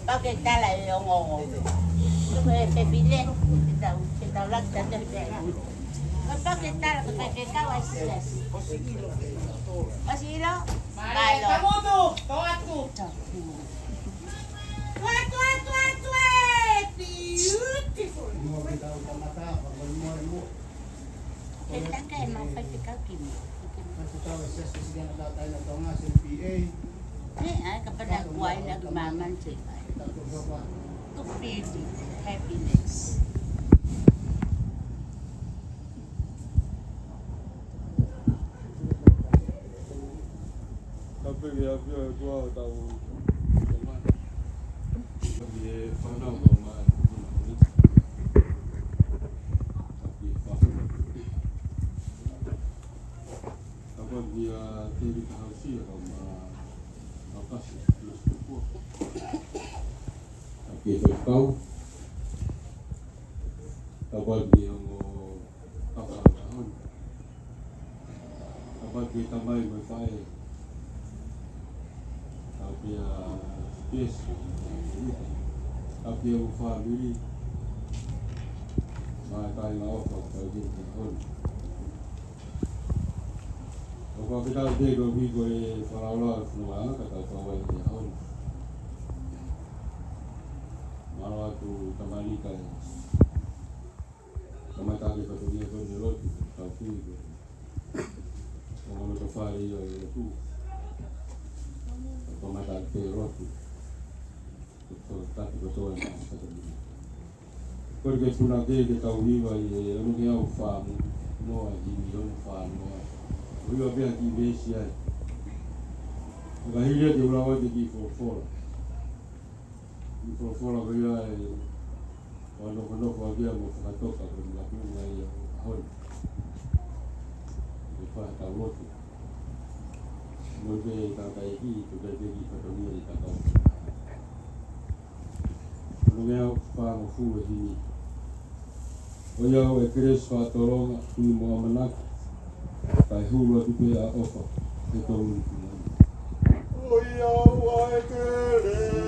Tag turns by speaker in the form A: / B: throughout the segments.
A: Bakit tala yung ngongo? Pepile, kita ulang jatuh deh. Bakit tala pakai kawas? Masih ilo? Malo.
B: Kamu tuh, bawa tuh. Beautiful.
A: Kita kan mau pakai kaki. Ay, kapag nagbuhay na gumaman sila. To beauty, happiness.
C: Kapag gua tahu dia faham man. Kapag dia tidak tahu sih apa sih terus tu. Tapi tahu kapag dia mau apa tahu. Kapag kita mai wifi tapi space tapi family mai tai ngā ofa ka i te honi. O ka whitau te ko hiko e wharaura whanua anga ka kawai te honi. Maro atu tamalika e tamatake katoria koni rotu tau whiko. O ngono ka whare ia e tu. Tamatake te rotu. Tatu katoa e katoria. Kore ke puna ke tau hiwa i e anu ke au whaamu noa i mi anu whaanoa. Uiwa pia ki besi ai. Ka hiria te urawa te ki whorofora. Ki whorofora ko ia e whanoko a kia mo whakatoka ko ni lakunga i a hoi. E whae tau rotu. Mo te tata e ki, to te ki katonia i tatau. Anu ke au whaango fu e hini. O iau e keres whātoronga tui moa manaki, kai hulu atu pe a ofa, te toru ni pinani. O iau e keres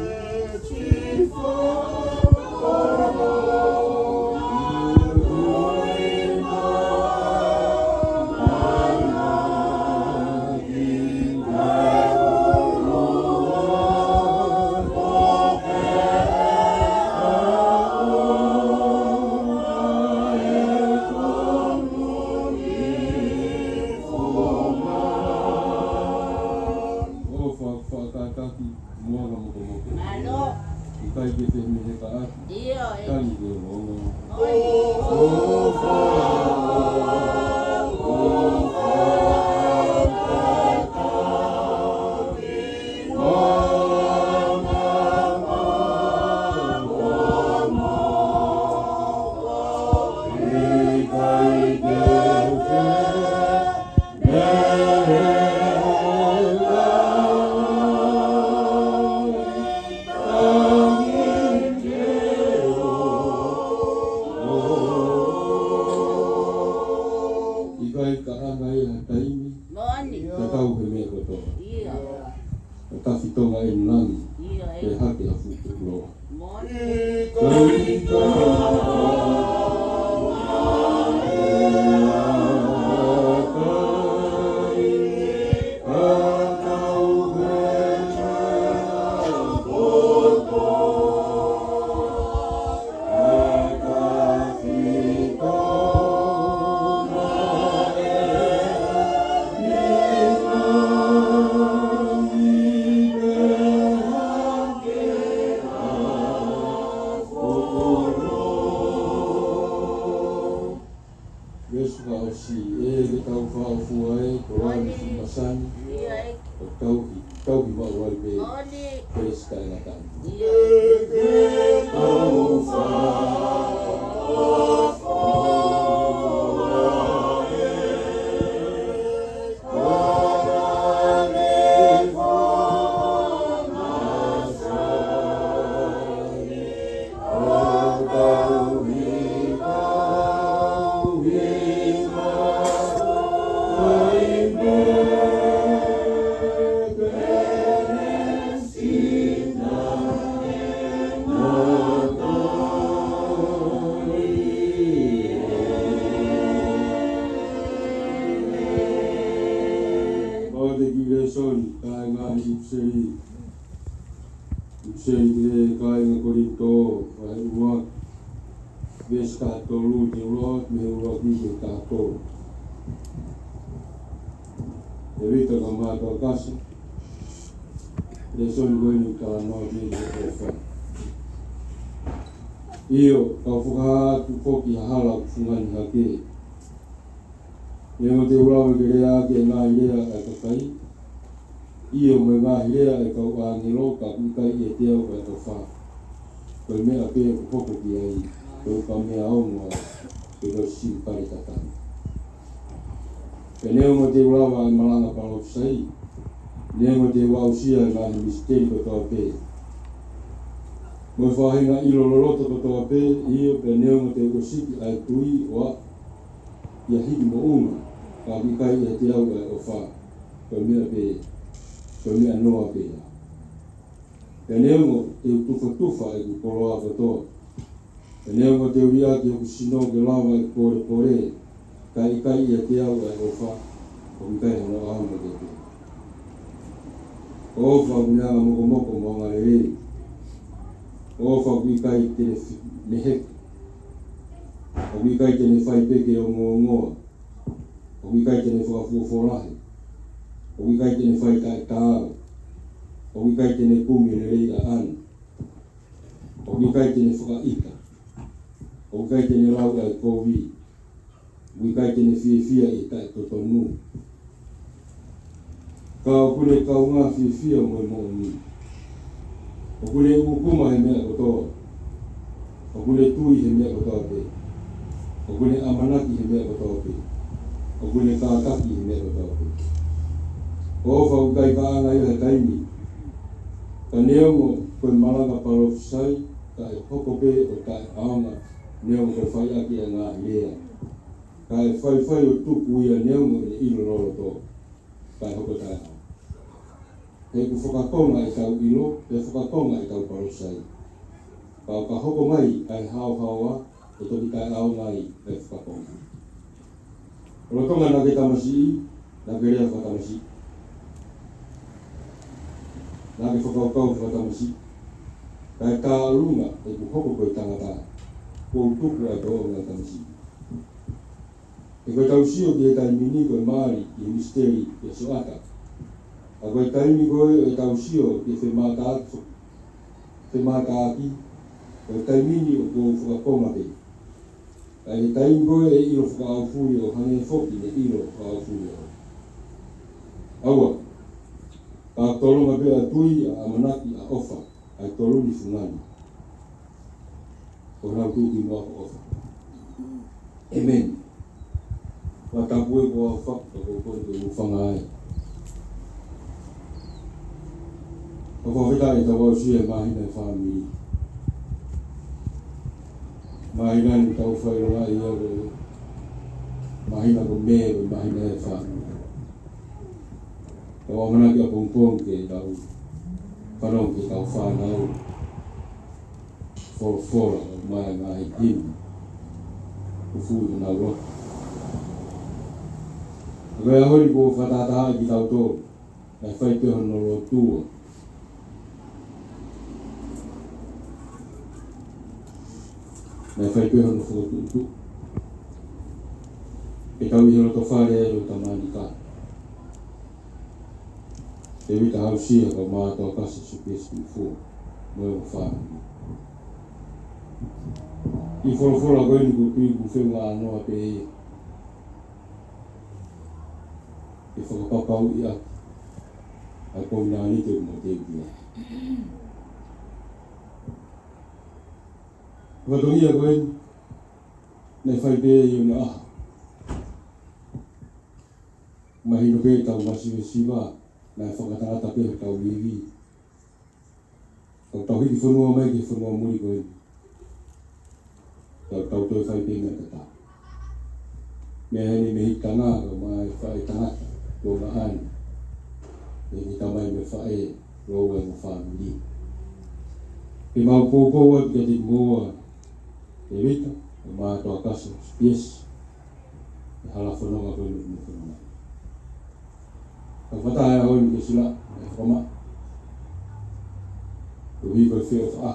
C: Io, kau whakaatu whoki hala whungani hake. Nengo te urawe ke rea ke ngā hirea e kakai. Io me ngā hirea e kau āngelo ka kukai e te au e kau wha. Koe mea pēr hoko ki ai, koe ka mea aunga e kau siu kare tatani. Ke nengo te urawa e malanga palo sai, nengo te wausia e ngā misteri ko tau pēr. Mo whahinga ilo loroto to toa pē, io pe neo mo te usiki ai tui wa ia hiki mo unga, ka mikai e te au e o wha, ko mea pē, ko mea noa pē. Pe neo mo te tufa e ku koroa katoa, Nea mo te uria ki o sino ke lawa i pore kai e te au e ofa o kai no au mo te ofa mea moko mo ngare ofa ki kai te mehe o ki kai te ne fai peke o ngo o ki kai te ne whakafuafolahe o ki kai te ne fai kai tāo o ki kai te ne kumi le rei a ana o ki kai te ne whakaika o kai te ne lau ai kovi o kai te ne fia i kai totonu ka o kune kaunga fia mo ni o kune ukuma he mea kotoa o kune tui he mea kotoa pe o kune amanaki he mea kotoa pe o kune kākaki he mea kotoa pe o whau kai ka anga i he taimi ka neongo koe malanga parofisai ka e hoko pe o ka e aonga neongo koe whai aki a ngā lea ka e whai o tuku ia neongo e ilo roro tō ka e hoko tai hao he ku whakakonga i tau ilo he whakakonga i tau parofisai ka hoko mai ai hao e toki kai aonga i e whakakonga rotonga na ke tamasi na ke rea whakamasi na ke whakaukau whakamasi kai tā runga e ku hoko koe tangata ko tuku ai tō ngā tamasi e koe tau sio ki e tai mini koe maari i misteri e soata a koe taimi koe e tau sio ki whemata aki koe taimini o ko whakakonga pe ai taimi koe e ilo whakaufuri o hange whoki e ilo whakaufuri o aua ka tolonga pe a tui a manaki a ofa ai toluni fungani o rau tuki mua ko ofa amen wa tapue ko ofa ko ufanga ai o ko vita e tawa usia mahina e whamiri mahina ni tau whairora i aro mahina ko meo mahina e whamiri o mana ki a pongpong ke tau whanau ke tau whanau fora o mai mai hini ufu i nga roa koe ahori ko whatataha ki tau tō ai whai peho no roa tua ai whai peho no whakatuntu e tau i hero to whare e ro tamani ka e wita hausia ka mātua kasi supesi fu mo e whāni i whorofora koe ni ko tui ku whenga anoa pe e whakapapau i aki ai kōmina anite mo te kia whatongia koe nei whai pe i una aha mahino pe tau masiwe siwa na whakatangata pe tau liwi tau hiki whanua mai ki whanua muri koe tau toi whai pe mea kata mea heni me hitanga o mai whai tangata ko na ani e ni tamai me whae roa e mo whamiri e mau pōpōa ki ati moa e rita e mātua kaso spies e hala whanonga koe me whanonga ka whatahe a hoi ke sila e whama ko hi koe whio wha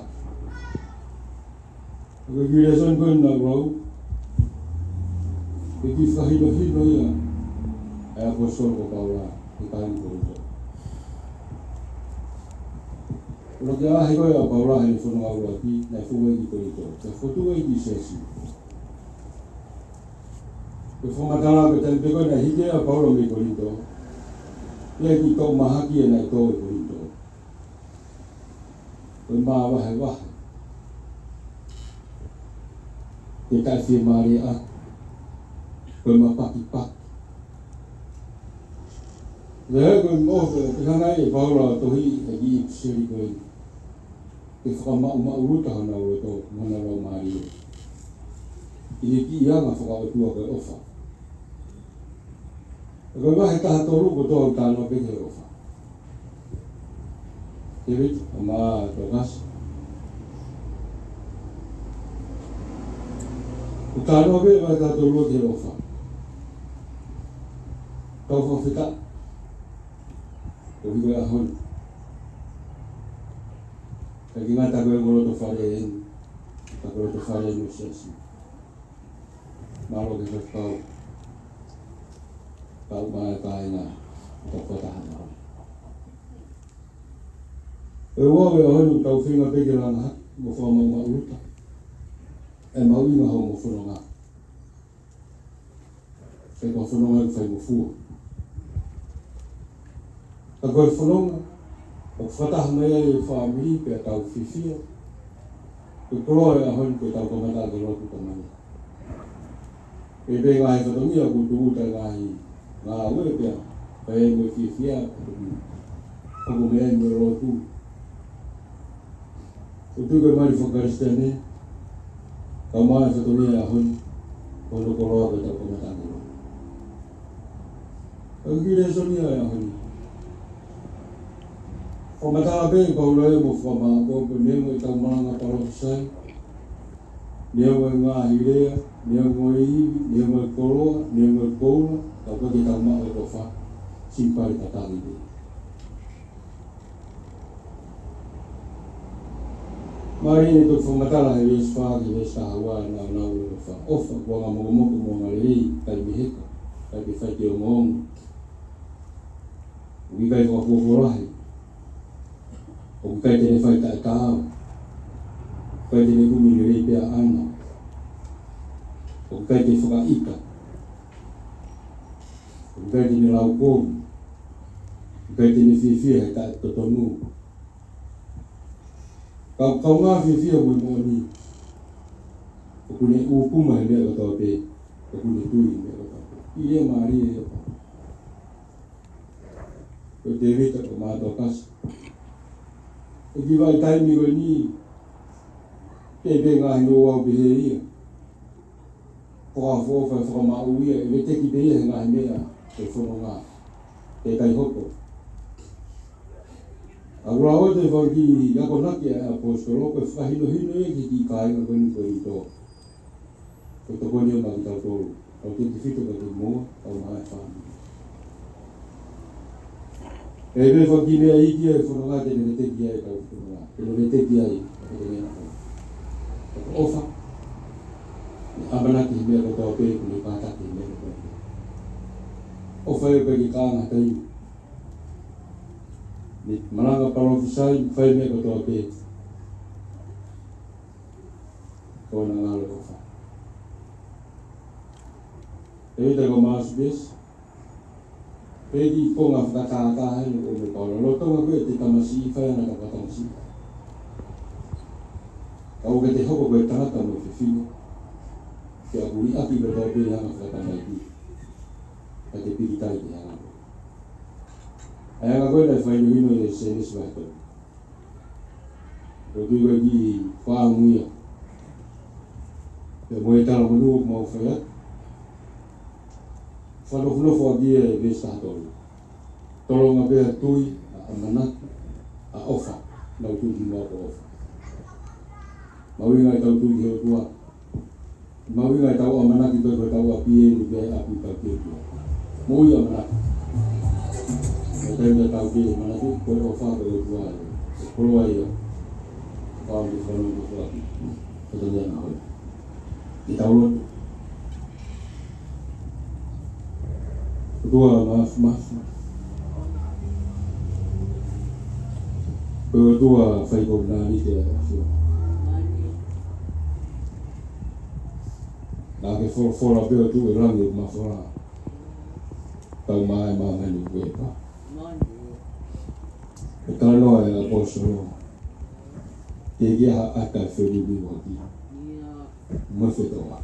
C: ko ki reson koe na rau ke ki whahino ia e a koe soro ko kaura e kaini koe rito Ora ke ahi koe a kaura heni whanonga ura ki na whunga i koe rito te whotua i ki sesi ke whamatara ke tani peko na hike a kaura me koe rito ia ki tau mahaki e nai tō e korito. Koe mā wahe. Te kai whie maare a. Koe mā paki. Lea koe mōwhe, te hangai e paura tohi e ki i kuseri koe. Te whakamau uruta hana ue tō, mana rau maari e. I ki ianga whakaotua koe ofa. Koe wahe taha toru ko tō tāna peke ofa. Te rita, a mā tō kasi. Ukano be ba ta to lo ke ofa. Kau fa fita. Ko higa hon. Kagi ngata ko ngolo to fare en. Ta ko to fare no sesi. Malo ke fa kau. Kau ma ka ina. Ta fata hana. E wa hon kau finga be ke langa mo fa ma uta. E mau inga ho mo whanonga. E kua whanonga i whai mo fua. A koe whanonga, o whataha mea i whaamiri pe a tau whiwhia, ko koroa e a hon ko tau kamata ke roku tamani. E pe ngahi whatongia ko tuuta ngahi ngā ue pia, pa e mo whiwhia, o ko mea i mo roku. O tuke mari whakaristane, ka mai whatonia a hon, kono koroa ko tau kamata ke roku. Ka kire sonia e a hon. Whamata be kau rei mo whama ko nemo I tau maranga parofisai, nemo I ngā hirea, nemo I iwi, nemo I koroa, nemo I koura, kau kake tau maa ko wha, simpari tatangi te. Mari ni to whamatala he reis whaaki reis tahawā nā nau e wha. Ofa kua ngā mokomoko mo ngā rei, kai miheka, kai ki whaiti o ngongu. Ui kai whakokorahi. O kai tene whai tae tāo, kai tene kumi ni rei pia ana, o kai te whakaika, o kai tene lau kōmi, o kai tene whiwhia he tae totonu. Kau ngā whiwhia mui mōni, o kune ūpuma he mea katoa pe, o kune tui he mea katoa pe. I ea maari e opa. Ko te rita ko mātua kasi. E ki vai taimi koe ni, pepe ngahi no wau pehe ia. Whakawhawhai whakamau ia, e me teki pehe ngahi mea, e whono ngā, e kai hoko. A ura o te whau ki yako naki a apostolo, koe whahino hino e ki kāinga koe ni koe I tō. Koe toko ni o maki tau tōru, tau te whito ka te mua, tau mai whāni. E me whaki mea iki e whanonga tene me teki ai tau whanonga. Tene me teki ai, e te ngena kau. Tako ofa. Ne amanaki mea ko tau pē kune kātaki mea ko tau pē. Ofa e koe ki kānga tai. Ne maranga parofisai, whai mea ko tau pē. Kona ngāle ofa. E te ko maasu besi. Pedi ko ngā whakatātāhe no o me kaura. Lo tonga koe te tamasi I whai ana ka katamasi. Kau ke te hoko koe tangata mo whiwhino. Ke a kuri aki me tau pēi hanga whakatamai ki. Ka te pikitai te hanga koe. Ai hanga koe nai whai no hino e se nisi vai koe. Ko tui koe ki whaanguia. Ke moe tala manua ko mau whai atu. Whanofo a kia e vesta hatolu. Tolonga pēr tui, a manaki, a ofa, nau tui ki mōko ofa. Mawinga I tau tui heo tua. Mawinga I tau a manaki toi koe tau a pie ni pēr api tau kia tua. Mui a manaki. Me tau mea tau kia manaki, koe ofa koe tua e. E koroa ia. Pāo ni whanau ni whaki. Koto nia na hoi. I tau roto. Dua maaf. Dua whai ko nani te awhia. Nā ke whora pēo tu e rangi o mawhora. Tau mai ni koe pa. E tānoa e apostolo. Te kia aka wheriwi waki. Mawhetoa.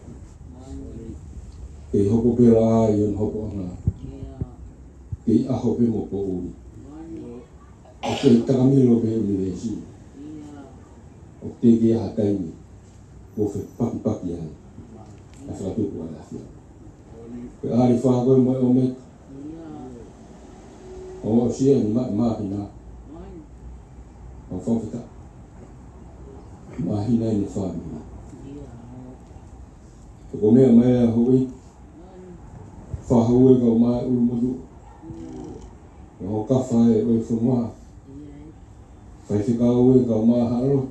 C: E hoko pēra ai on hoko ana. Ke aho pe mo ko uri. O te takamilo pe universi. O te kia hataini. O whe paki ai. A whakatuku ai awhia. Pe ari whakakoe mo e o me. O sia ni mahina. O whawhita. Mahina ni whamina. Ko mea mai a hoi. Whahau e kau mai uru mudu. E ho kawha e oi whumua. Whaiwhikau e kau mai haro.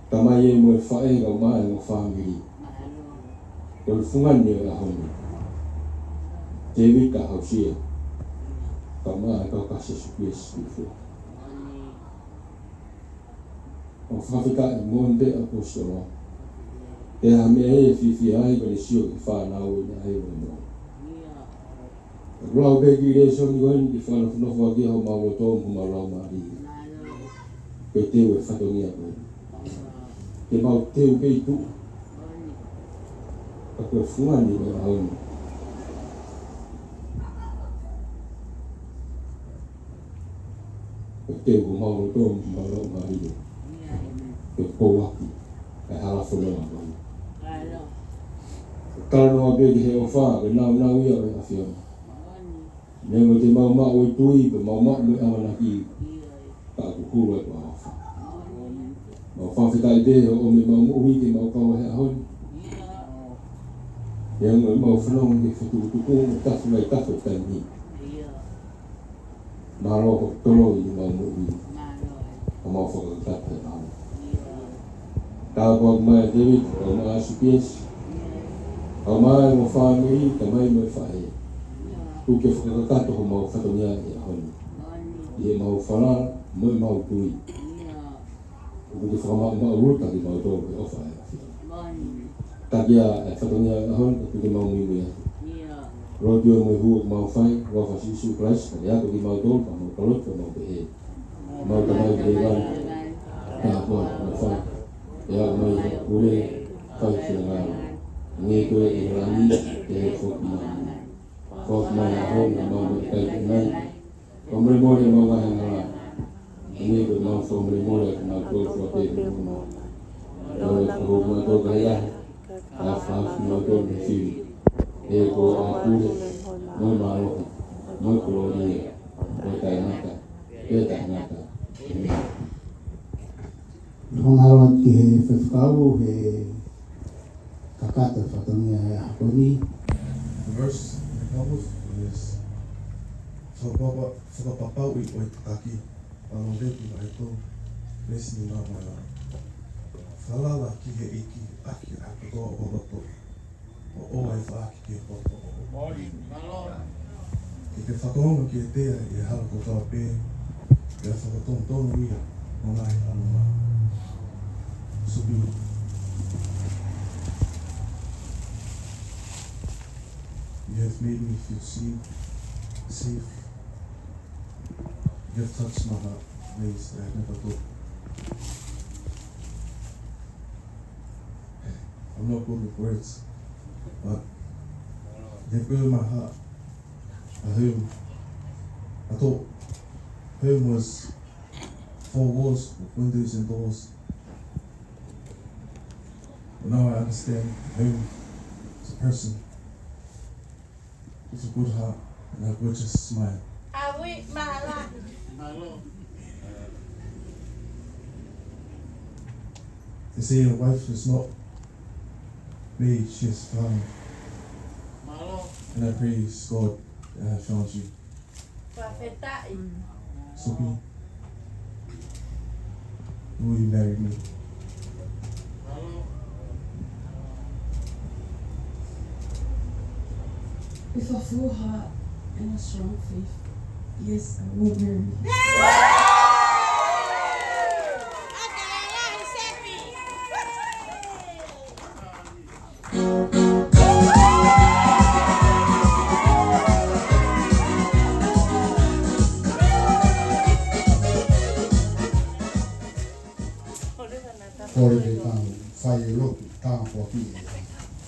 C: Tamai e mo e whae kau mai o whamiri. Ko le whungani e a honi. Te wika hau sia. Kau mai kau kase supies ufu. O whawhika e monde a postolo. Te ha mea e whiwhi ai ka le sio ki whanau i na hei wano. Rau begi re so ni wen ki whanawhanawha ki hau maua tōmu marau maari. Koe teo e whatongia koe. Te mau teo kei tu. Ka koe whungani me a hauni. Koe teo ko maua tōmu marau maari. Koe pouaki. Kai hala whanau koe. Kalanoa begi he o whaa, ke nau ia o e awhiona. Nengo te mau o i tui, pe mau mo i amanaki. Ka aku kura e kua hawha. Mau whawhikai te o me mau ui ke mau kawa he ahoni. Nengo e mau whanau ke whatukutuku, tafu mai tafu kai ni. Maro ho tolo i mau ui. Ka mau whakakata e ahoni. Tā kua mai David, kau mai Asupies. Kau mai mo whanui, ka mai mo whae. Ku ke whakakato ho mau whatongia i ahoni. I e mau whanara, mo i mau tui. Ku ke whakamau mau ruta ki mau tō ke ofa e awhia. Takia e whatongia i ahoni, ku ke mau miwi atu. Rodio mo i hua mau whai, rofa Sisu Christ, ka rea ki mau tō, ka mau kalot, ka mau pehe. Mau ka mai ke wani, ka kua mau whai. Ya mai ure kai whenangaro. Nge koe e rangi te he whoki mai. Whoki mai a hong a mau mai kai nai. Whamre mōre mau ngai ngara. Nge koe mau whamre mōre a nā kō whate me kuma. Rau e kaho mai tō kai ahe. A whaafi mau tō me whiri. E ko a kure. Moi marohi. Moi kolori e. Moi tai naka. E tai naka.
D: Rongaroa ki he whewhikau, he kakata whatangia e haponi.
E: The verse in the Bible is whakapapau i oi takaki alo reku ai tō resi ni nā mai ara. Whalala ki he iki aki a katoa o roto o o ai whaaki ki he roto o. Ki te whakaonga ki e tea i hala ko tawa pē i a whakatonu ia o ngai anu ngā. Subi. You have made me feel safe. You have touched my heart in ways that I never thought. I'm not good with words, but you have filled my heart. I thought home was 4 walls with windows and doors. But now I understand home is a person with a good heart and a gorgeous smile.
A: Awi mahala.
E: They say a wife is not made, she is found. And I praise God that I have found you. Sophie, will you marry me?
F: With a full heart and a strong faith, yes, I will marry you.
D: Kore te tau whai roki tā whoki e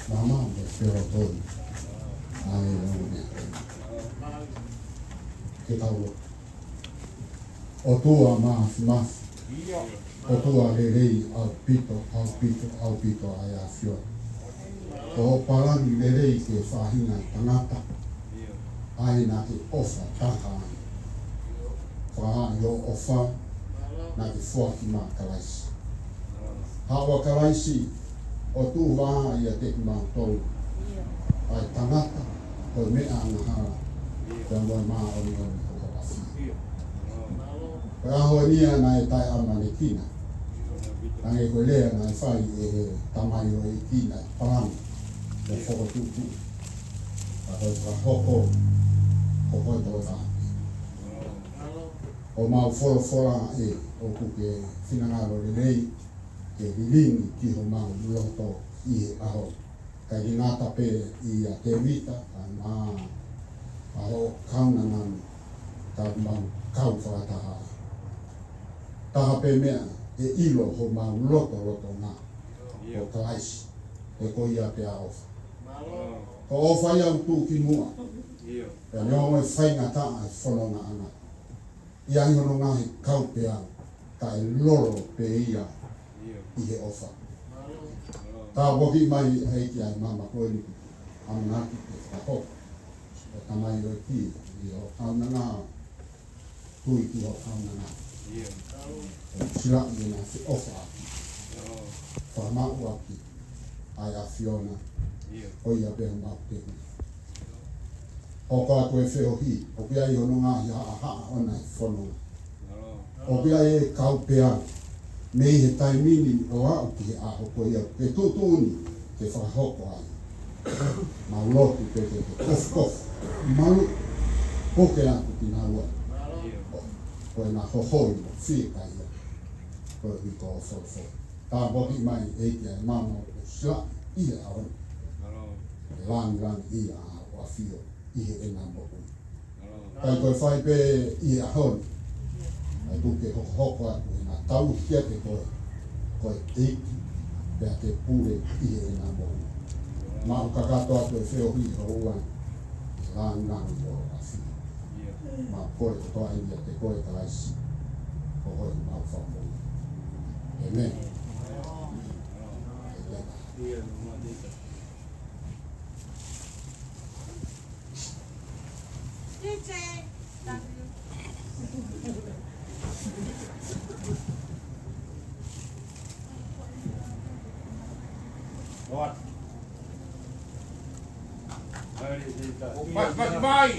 D: mama me whiro tōi. Ai rau mea. Ke tau o tua mafi. O tua rerei au pito ai a whio. O parani rerei ke whahina tangata. Ai nā te ofa taka ai. Whaha i o ofa nā te whuaki mā karaisi. Hawa karaisi o tu wa ia te ma to ai tangata o me ana ha dan wa ma o ni o ko asi pa ho ni ana e tai ama ni kina ange ko le ana fai e tamai o e kina pan de fo tu tu a ho ho to ta o mau fora e o ku ke finangalo le lei ke lilingi ki ho mau loto i aho ka ginata pe i a te vita ana aho kauna nan ka mau kau whakataha taha pe mea e ilo ho mau loto nga o kalaisi e ko ia pe a ofa ko ofa ia utu ki mua e niongo e whainga taa e whanonga ana ia ingono ngahi kau pe au ka e loro pe ia i he ofa ta woki mai hei ki ai mama koe ni amanaki e whako o tamai o ki i o kauna ngā tui ki o kauna ngā sila i nga se ofa aki whamau aki ai a Fiona o ia pehu mau tehu o ka koe wheo hi o pia i hono ngā hi haa ona i whanonga o pia e kau pea mei he taimini o au ki he aho koe ia ke tūtūni ke whakahoko ai ma lotu pe te kof malu poke aku ki nā ua koe nā hohoi o whika ia koe i ko o whawho tā boki mai eiki ai mama o sila ia aon langi ia o a whio i he e nā moku kai koe whai pe i ahon ai tuke hoko aku e nā tau kia te koe eiki pea te pure i he e nā moku ma o kakato atu e wheo hi ho uan langi o a whio ma koe o toa india te koe kalaisi o hoi mau whamoa Amen.
G: What?
B: Bye.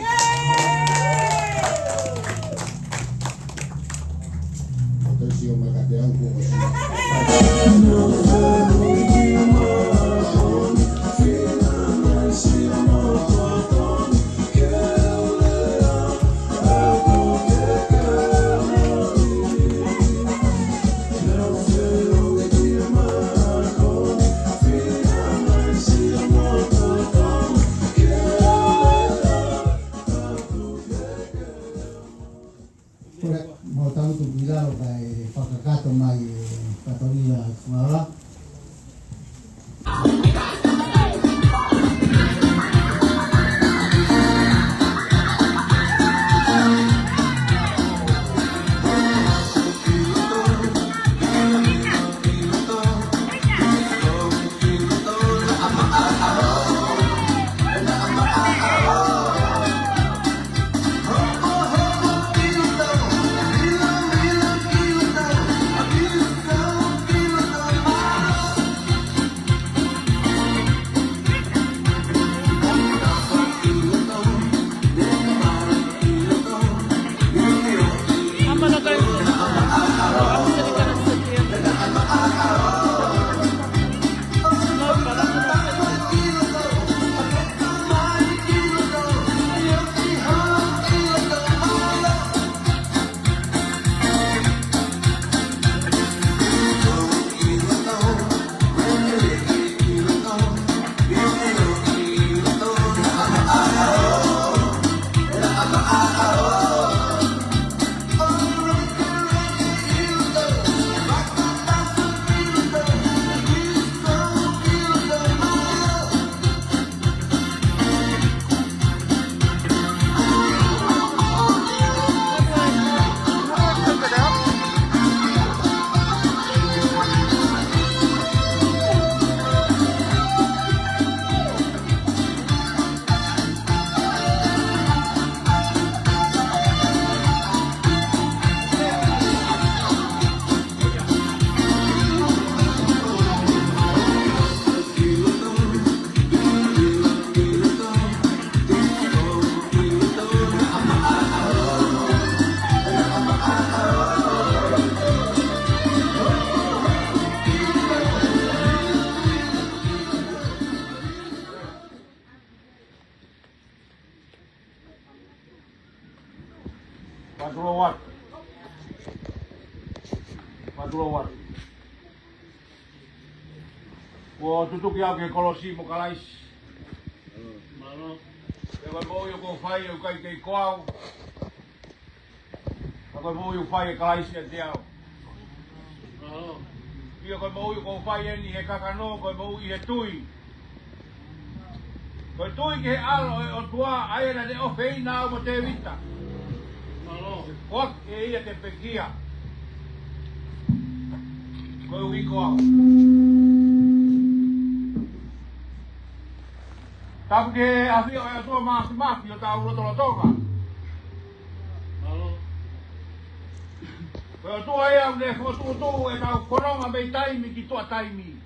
D: Kasi yung magkatiyan ko kasi
H: mau tahu tu bila kai whakakato mai katoria whara
G: Matulawat. Matulawat. Ko tutuk ya ke kolosi mo kalais. Malo. Kaya mo yo ko fai yo kay kwao. Ako mo yo fai kalais ya tiao. Malo. Iyo ko mo yo ko fai ni he kakano ko mo i he tui. Ko tui ke alo o tua ai na de o fei na mo te vita. Malo. Ko e ia te pekia. Ko wi ko. Tapi ke afi o tua mas yo ta ulo toka. Malo. Ko tua ia de ko tu e ta koronga be taimi ki tua taimi.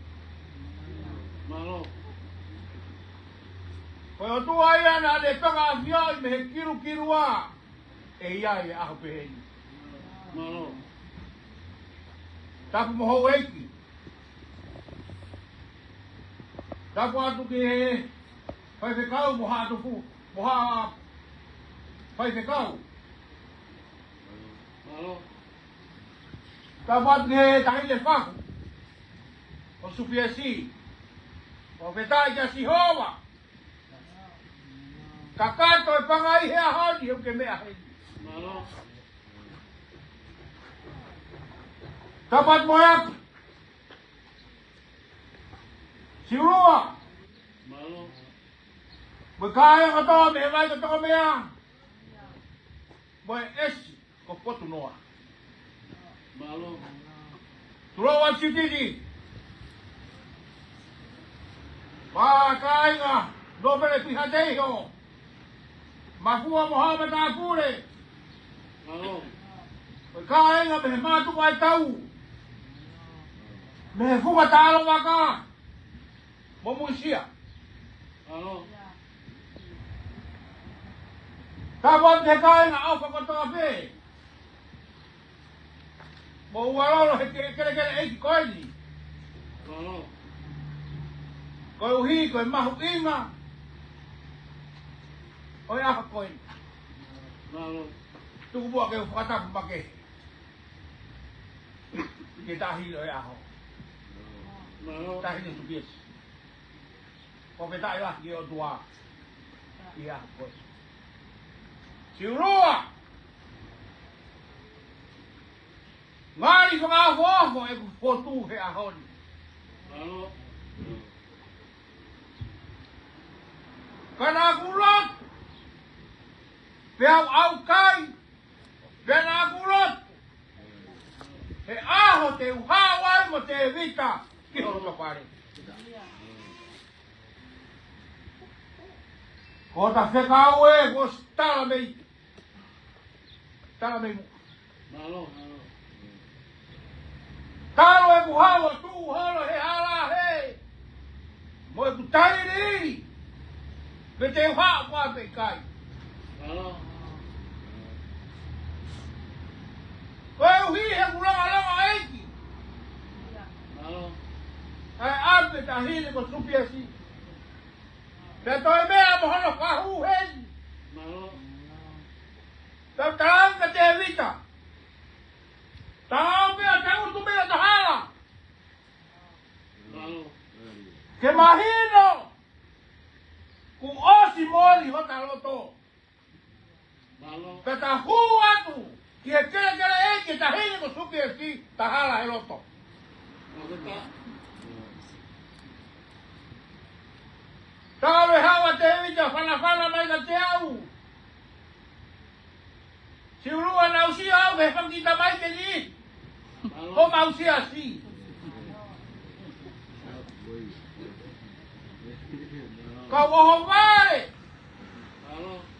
G: Malo. Ko tua ia na de toka afi o me kirua. E ia e aho pe. Malo. Tapi mo ho eki. Tapi atu ke fai fe kau mo ha tu fu. Mo ha fai fe kau. Malo. Tapi atu ke tahi le fa. O supiasi. O fetai ja si hova. Kakato e pangai he ahoni o ke mea he. Malo. Dapat moyak. Siurua. Malo. Bekaya kata me vai kata mea. Boy es ko potu noa. Malo. Tulawan sitiji. Ba kainga do bele pihadei ho. Mafua Muhammad apure. Malo. Bekaya me matu vai tau. Me fuga talo waka. Momusia. Ano? Tapos de kain na au pa to ape. Mo wala lo kere e koini. Ano? Ko hi ko mahu ima. O ya koin. Ano? Tu buat ke kata pakai. Kita hilo ya ho. Tahi ni subis. Ko beta lah dia dua. Iya, bos. Siurua. Ngari ko ho e foto he ahon. Halo. Kana kulot. Piau au kai. Kana kulot. He aho te uhawai mo te vita. Ki ho to pare. Ko ta fekau e ko stala mei. Stala mei. Malo. Talo e kuhawa tu holo he hala he. Mo e kutai ni. Me te ha kwa pe kai. Malo. Ko hi he kula ala aiki. Malo. Ai ape ta hile ko supiasi. Pero me amo los cajujes. Malo. Tang que te evita. Tang me atau tu me la tajala. Malo. Que imagino. Con osi mori va taloto. Malo. Que ta jua tu. Que que ta hine con su que si tajala el otro. Talo e hawa te evita whanawhana mai ka te au. Si urua na usia au he whangita mai te ni. Ho mausia si. Ka woho vare.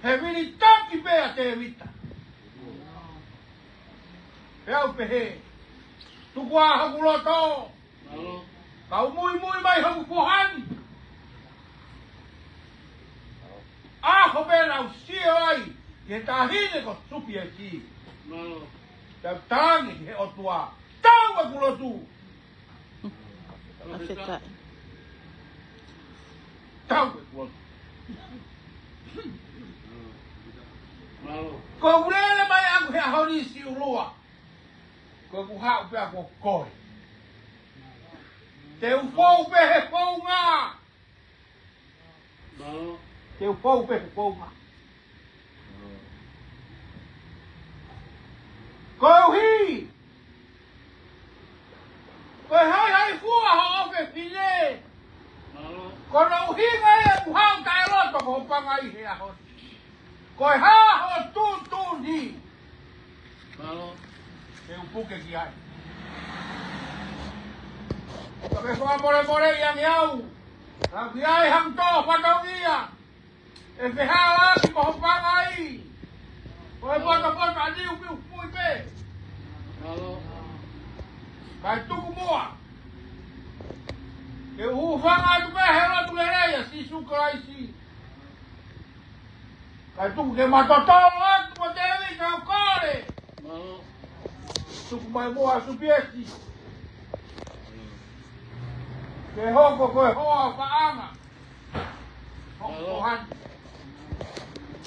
G: He vini taki pea te evita. He au pehe. Tukua hakuloto. Ka umui mai haku pohani. Aho bena usio ai, ke tahine ko supi aki. Malo. Tangi he otua. Tawa kulotu.
A: Afrika.
G: Tawa kulotu. Malo. Ko urele mai aku me ahoni si ulua. Ko ku hau pe ko koi. Te upou pe he pou ngā. Te upou pe he pou ngā. Ko uhi. Ko hai fua ho ofe pile. Ko no uhi ngai e muhau tai loto ko pangai he ahoni. Ko ha ho tu ni. Te upuke ki ai. Ka me fua more yang yau. Ka ki ai hang to patongia. E fe ha ki ko pangai. Ko e poto ali upi upui pe. Kai tuku moa. E ufanga tu pe hero tu lereia si sukrai si. Kai tuku ke matotolo atu mo tevi ka kore. Tuku mai moa su piesi. Ke hoko koe hoa paanga. Hoko hani.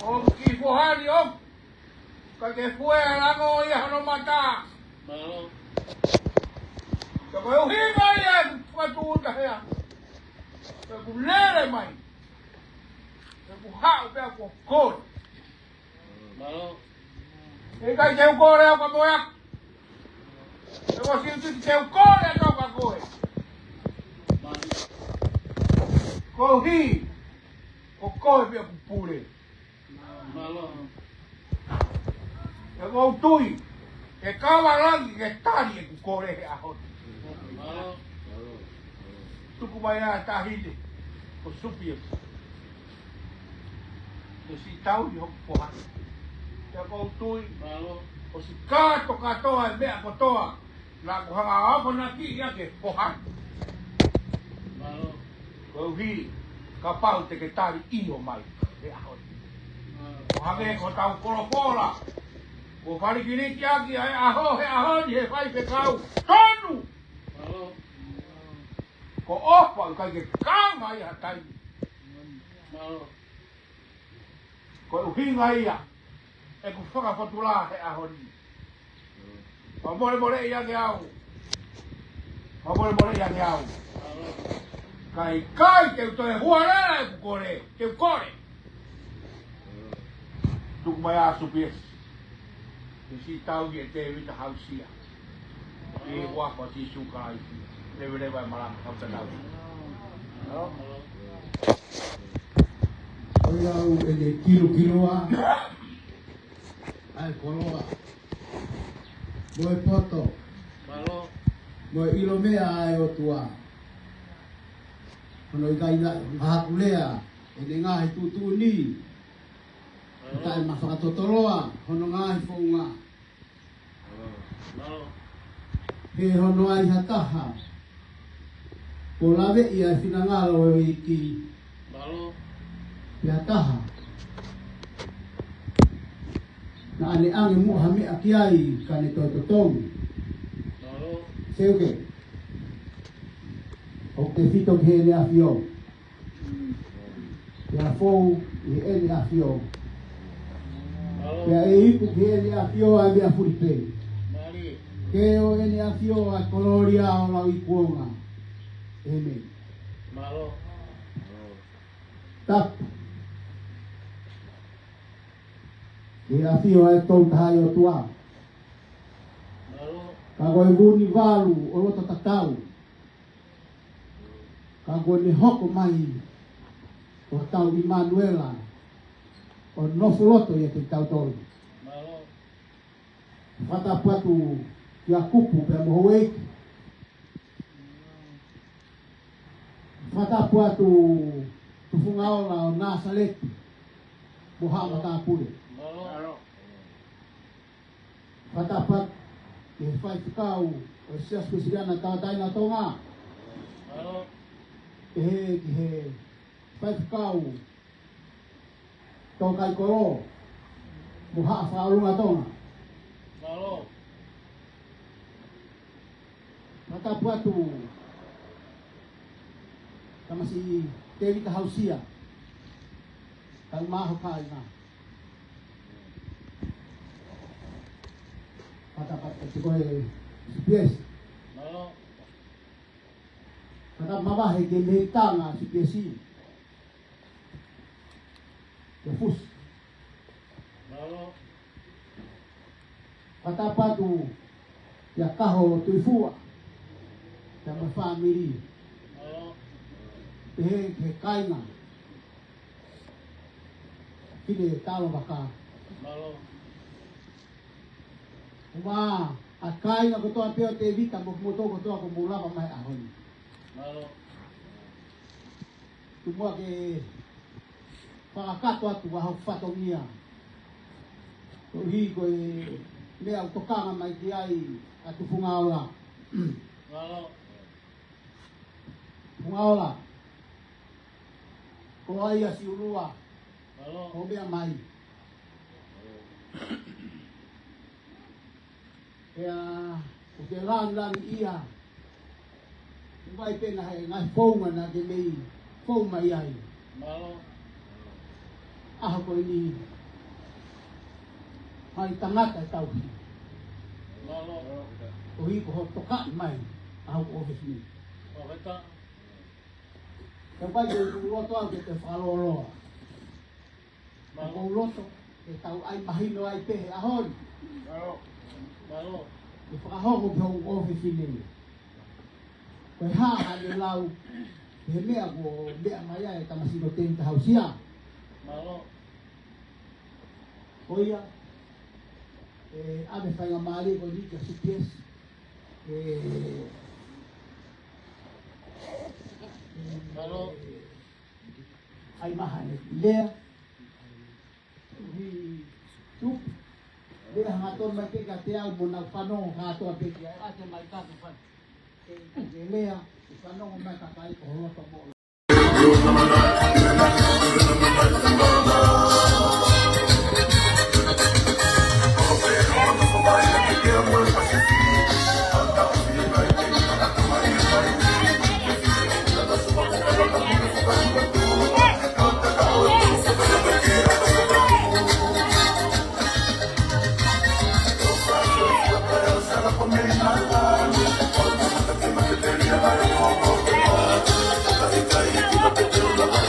G: Hoko ki fuhani hoko. Ka ke fue lango ia hono mata. Ka koe uhinga ia patuuta hea. Ka ku lere mai. Ka ku hau pea ku kore. E kai teu kore au ka moea. E ko siuti teu kore au ka koe. Ko hi. Ko koe pea ku pure. E ko tui. E kawa rangi ke tari e ku kore he ahoni. Tuku mai a tahile. Ko supi e. Ko si tau i hoku pohani. E ko tui. Ko si kato katoa e mea kotoa. Nā ko hanga ako na ki ia ke pohani. Ko hi. Ka pau te ke tari iyo mai. E ahoni. Ko hange ko tau koropola. Ko wharikiri ki aki ai aho he ahoni he whai pe kau. Tonu! Ko opa kai ke kama ia tai. Ko uhinga ia. E ku whakawhatula he ahoni. Ma more ia ke au. Ma more ia ke au. Kai te utoe huarera e ku kore. Te kore. Tuku mai asu piesi. Te si tau ki e te wita hausia. E wapa si suka ai si. Lewe e marama hauta nau.
H: Oi au e le kiloa. Ai koloa. Moe poto. Moe ilo mea ai o tua. Kono i kai hakulea. E le ngahi tutu ni. Tai mawhakatotoroa, hono ngāhi whaunga. He hono ai hataha. Ko lawe ia whinangalo e i ki. He hataha. Na ane ange muha mea ki ai ka ne tototongi. Seuke. O te whito ki he le awhio. Ia whou i he le awhio. Pea e ipu ke ele a fio a mea furipe. Ke o ele a fio a koloria o lau i kuonga. Eme. Tap. Ke a fio a tau tahai o tua. Ka koe vuni valu o roto tatau. Ka koe ni hoko mai o tau i Manuela. O nofu loto ia te tau tolu. Whata patu ki a kupu pe moho eiki. Whata patu tufunga ola o nasa leti. Moha mata pule. Whata pat ke whai whikau o sias kusiriana tātai na tonga. Ke he ki he whai whikau tō kai koro, muha whaarunga tonga. Mata puatu, kamasi te wita hausia, kai maho kai ngā. Katapat at ko CPS.
G: Malo.
H: Kata mabahay ginita nga CPS. Yafus.
G: Malo.
H: Katapat tu yakaho tuifua. Sama family.
G: Malo.
H: He kainga. Kini talo baka.
G: Malo.
H: Uma akai na kuto apio te vita mo moto kuto ako mula pa mai ahon.
G: Malo.
H: Tumua ke pakakato atu wa fato mia. To hi ko me autokanga mai ki ai atu fungaola.
G: Malo.
H: Fungaola. Ko ai asi urua.
G: Malo.
H: Ko be mai. Ya, o te lan ia. Vai pena hai ngai fonga na ke mei. Fonga ai.
G: Malo.
H: Ah ko ini. Hai tangata tau.
G: Malo.
H: O hi ko toka mai. Ah ko office ni.
G: O kata.
H: Ka yo loto ke te falolo.
G: Malo.
H: Ko loto ke tau ai mahino ai pe ahon.
G: Malo. Malo.
H: Ke whakahongo pio office ni. Koe haa le lau. He mea ko mea mai ai tamasino tenta hausia.
G: Malo.
H: Oia. Ame whainga maari ko ni ka CPS.
G: Malo.
H: Ai maha ne lea. Hi tup. Lea hangaton mai ke ka te au mo na whanongo katoa pe ki ai. Ate mai kato whan. Lea. Whanongo mai ka kai ko roto mo.
I: Thank you.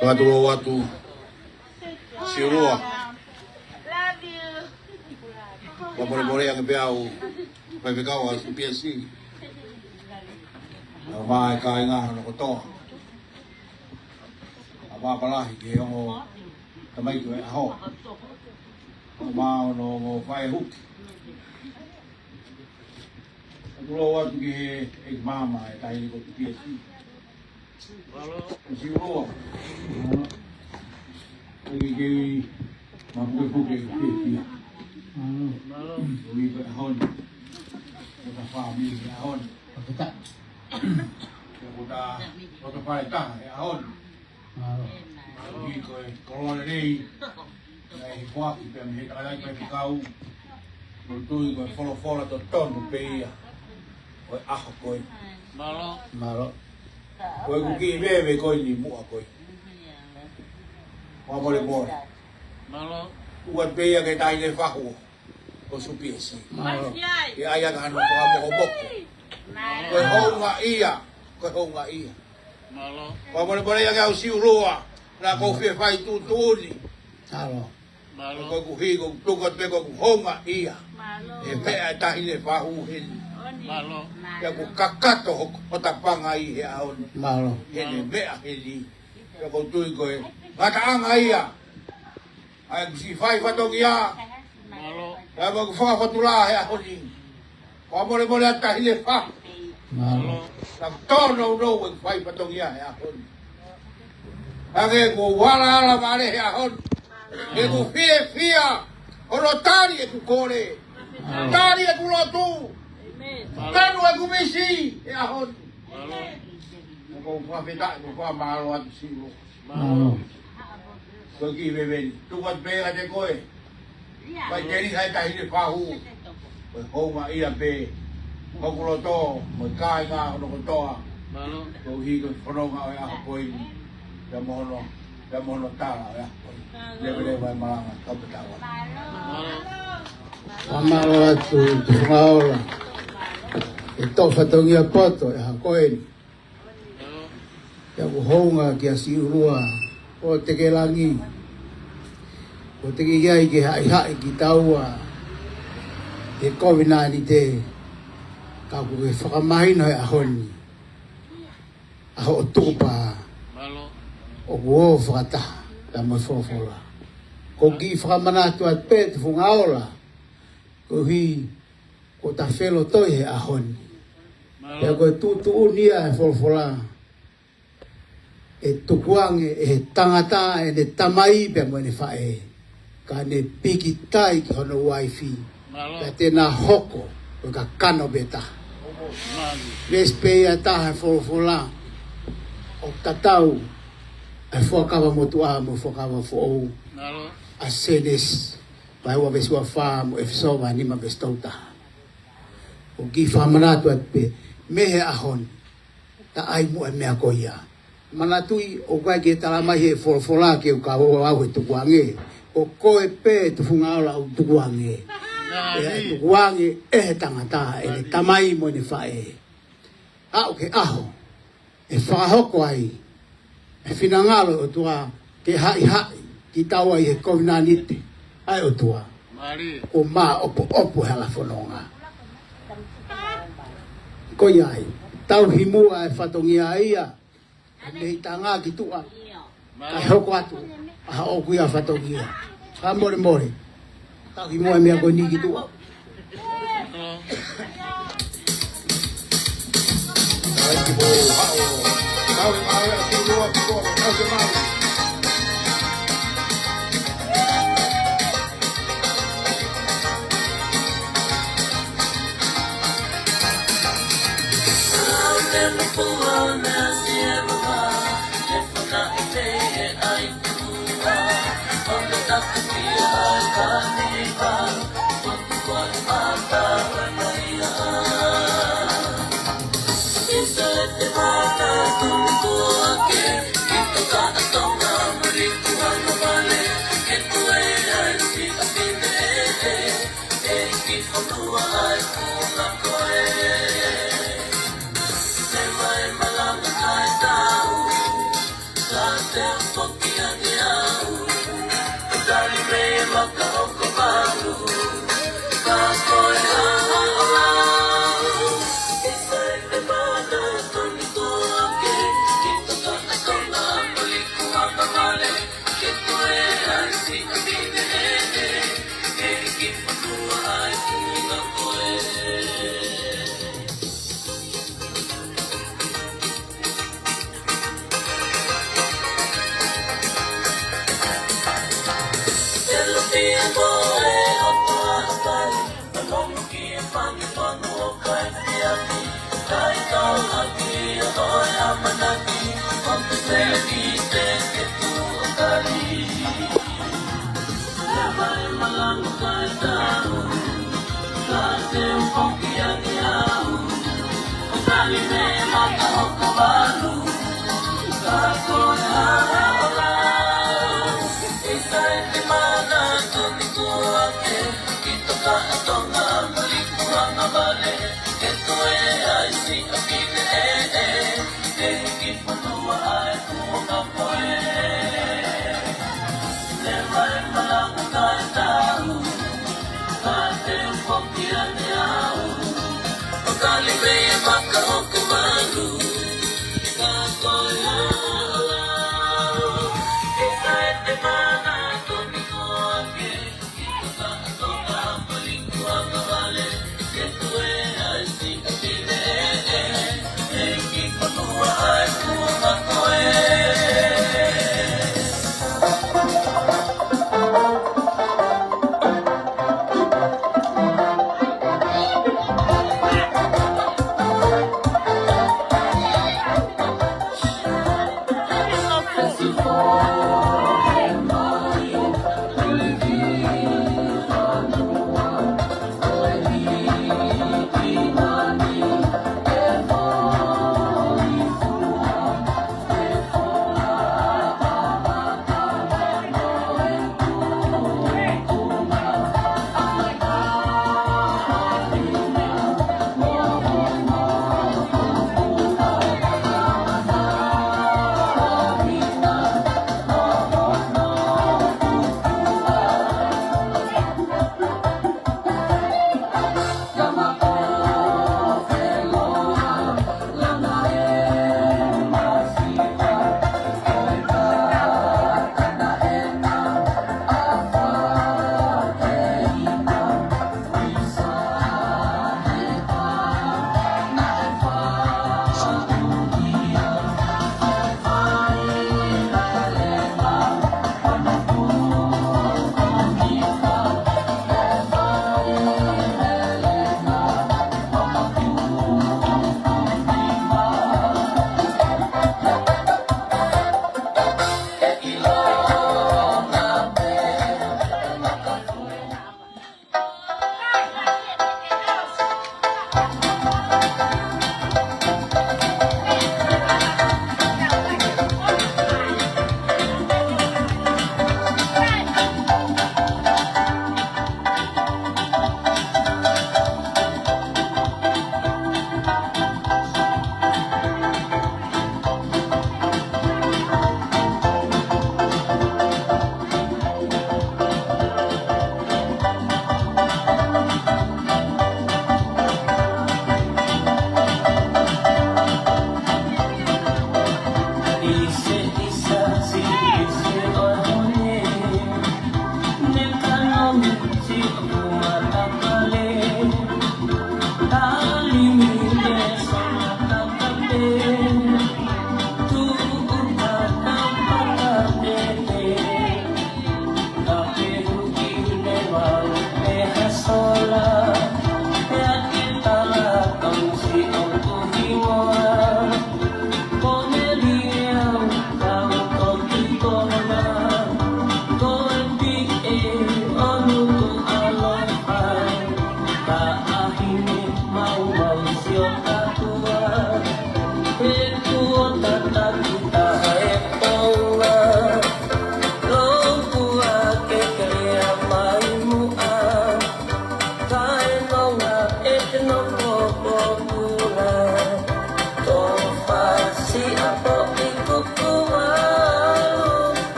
G: Watu watu siurua wapole yang beau pagkakaw sa PSC mga kainga no to aba pala ke yung kamay ko ho ma no fai hook watu ke mama tayo ko PSC siurua Igi magbubuke piti. Wi ahon. Kita family ahon. Kita. Kita paita ahon. Igi ko kolon ni. Ai kuak pe mi kala pe kau. Betul ko follow to ton pe ya. Oi ko. Malo. Ko ki bebe ko ni mu ko. Boleh. Malo. Uat beya kay tayo ni Fahu. O supisi. Malo. Iaya ka ano ko bok. Ko nga iya. Malo. Boleh yang kau siurua. Na ko fe fai tutuni. Malo. Malo. Ko higo tugot be ko nga iya. Malo. E pe tayo ni Fahu hin. Malo. Ya ko kakato o tapanga iya on. Malo. Hene be ahili. Ya ko tuig ko Mataang iya. Ay si fai fatong iya. Malo. Ya magfa fatula ya honi. Ko mo at kahile pa. Malo. Nagtono no with fai fatong iya ya honi. Age ko wala la mare ya hon. E ko fia. Orotari e ku kore. Tari e ku lotu. Amen. Tanu e ku misi ya hon. Malo. Ko fa fita ko fa malo at silo. Malo. Ko ki bebe tu wat be ga te koe. Pai te ni hai tai ni fahu. Ko ho ma ia be. Ko ko to mo kai nga no ko to. Malo. Ko hi ko foro nga ya ko i. Ya mo no ta ya. Le vai ma ka ta wa.
H: Amaro tu ngaola. Ito fatongia poto ya koe. Ya buhonga kia siurua o te ke langi o te ke iai ke hai ki taua e kovina ni te ka ku e whakamahina e ahoni aho o tukupa o kuo whakataha la mo fofola ko ki whakamanatu at pe te fungaola ko hi ko ta whelo toi he ahoni e ko tutu unia e fofola e tukuange e tangata e ne tamai pe mo ne fae ka ne pikitai ki hono wifi ka te na hoko o ka kano beta vespe ya ta fola o tatau e fokawa motua mo fokawa fo a sedes vai wa besua fa mo e so va ni ma bestouta o ki fa manato at pe mehe ahon ta ai mo e me akoia manatui o kai ke talama he fola ke ka o au tu kuange o koe pe tu fungaola o tu kuange e tu kuange e tangata e tamai mo ni fae a o ke aho e fa hoko ai e finangalo o tua ke hai ki taua i he kovinanite ai o tua o ma opo hala fononga ko ai tau himua e fatongia ia nei tanga ki tua ka hoko atu a o kuia fatogia ka more ta ki mo me ko ni ki tua ai ki bo au ki bo
I: Ay,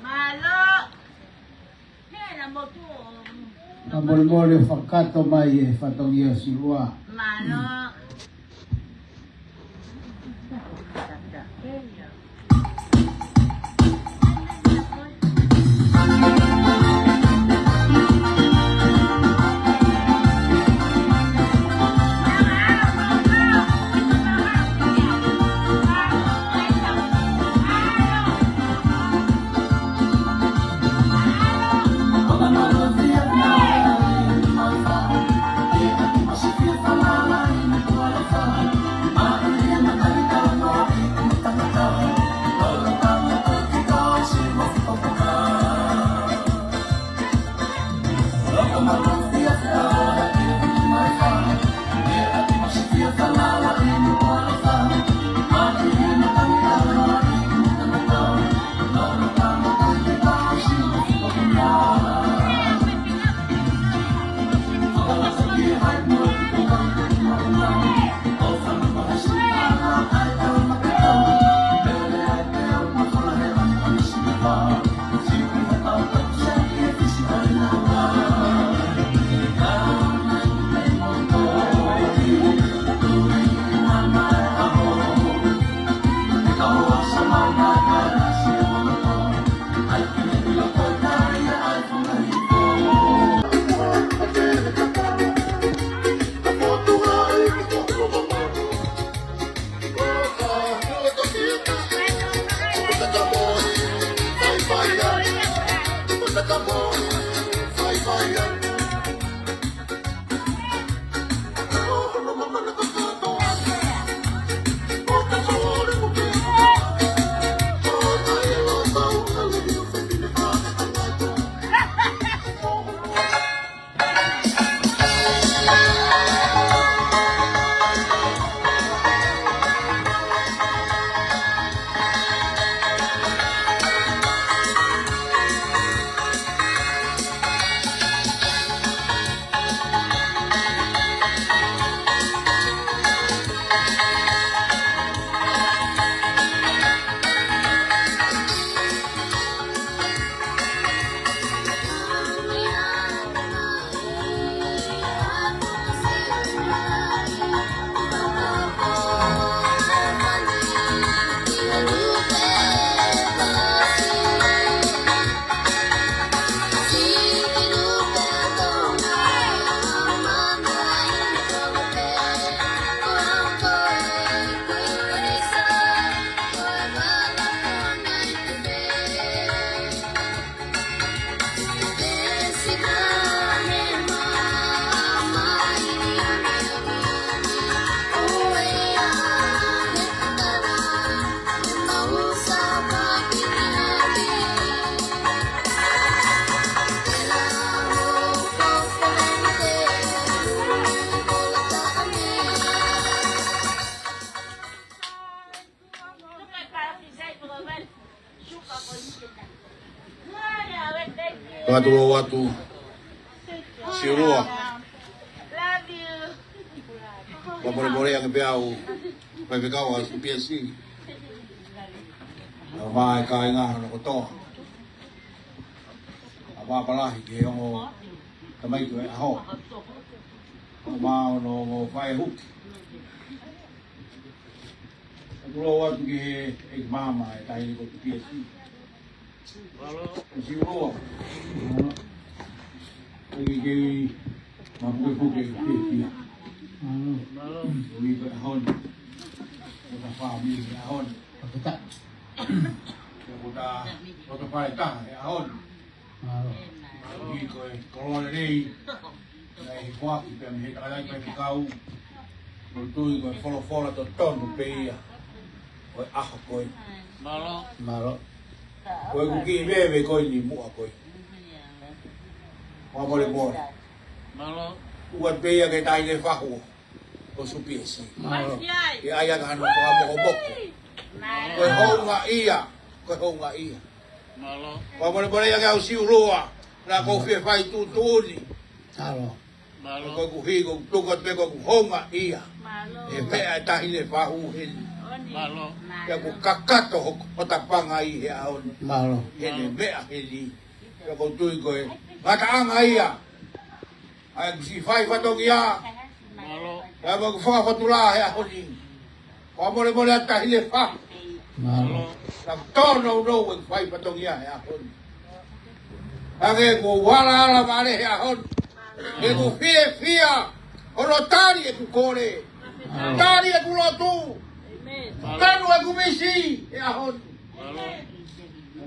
A: Malo. Kaya mo to.
H: Mole whakato mai e whatongia silua.
A: Malo.
G: Watu watu sirua
A: Love you.
G: wapole yang beau pevekau as PSC mai kai nga no to apa pala ke ngo tamai tu ho ma no fai hook watu watu ke mama tai ko PSC sirua lagi mampu buke dia we got hon kita family hon
H: Kita.
G: kita pakai hon ini kalau ini này qua thì tìm hiện tại phải cao rồi tôi còn follow là ton một bê à rồi coi
H: Mà đó.
G: rồi cũng kia về coi gì mua coi qua bao nhiêu buat bê cái tay này phá hồ có số tiền gì thì ai ăn hàng nó có bốc coi hông ngã ia coi hông ngã ia qua bao nhiêu yang kau siu roa là có phải phải tu đi coi cũng khi cũng tu coi bê cũng hông ngã ia thì mẹ tay này phá hồ hết Ya ku kakato o tapanga i he aon.
H: Malo.
G: Hele mea heli. Ya ku tui koe. Mataanga ia. Ai ku si fai fatong ia. Ya ku wha fatula he aoni. Wa mole mole ata hile wha.
H: Malo.
G: La tono no ku fai fatong ia he aoni. Ake ku wala ala mare he aoni. E ku fia. Ono tari e ku kore. Tari e ku lotu. Tanu e ku misi. E ahon.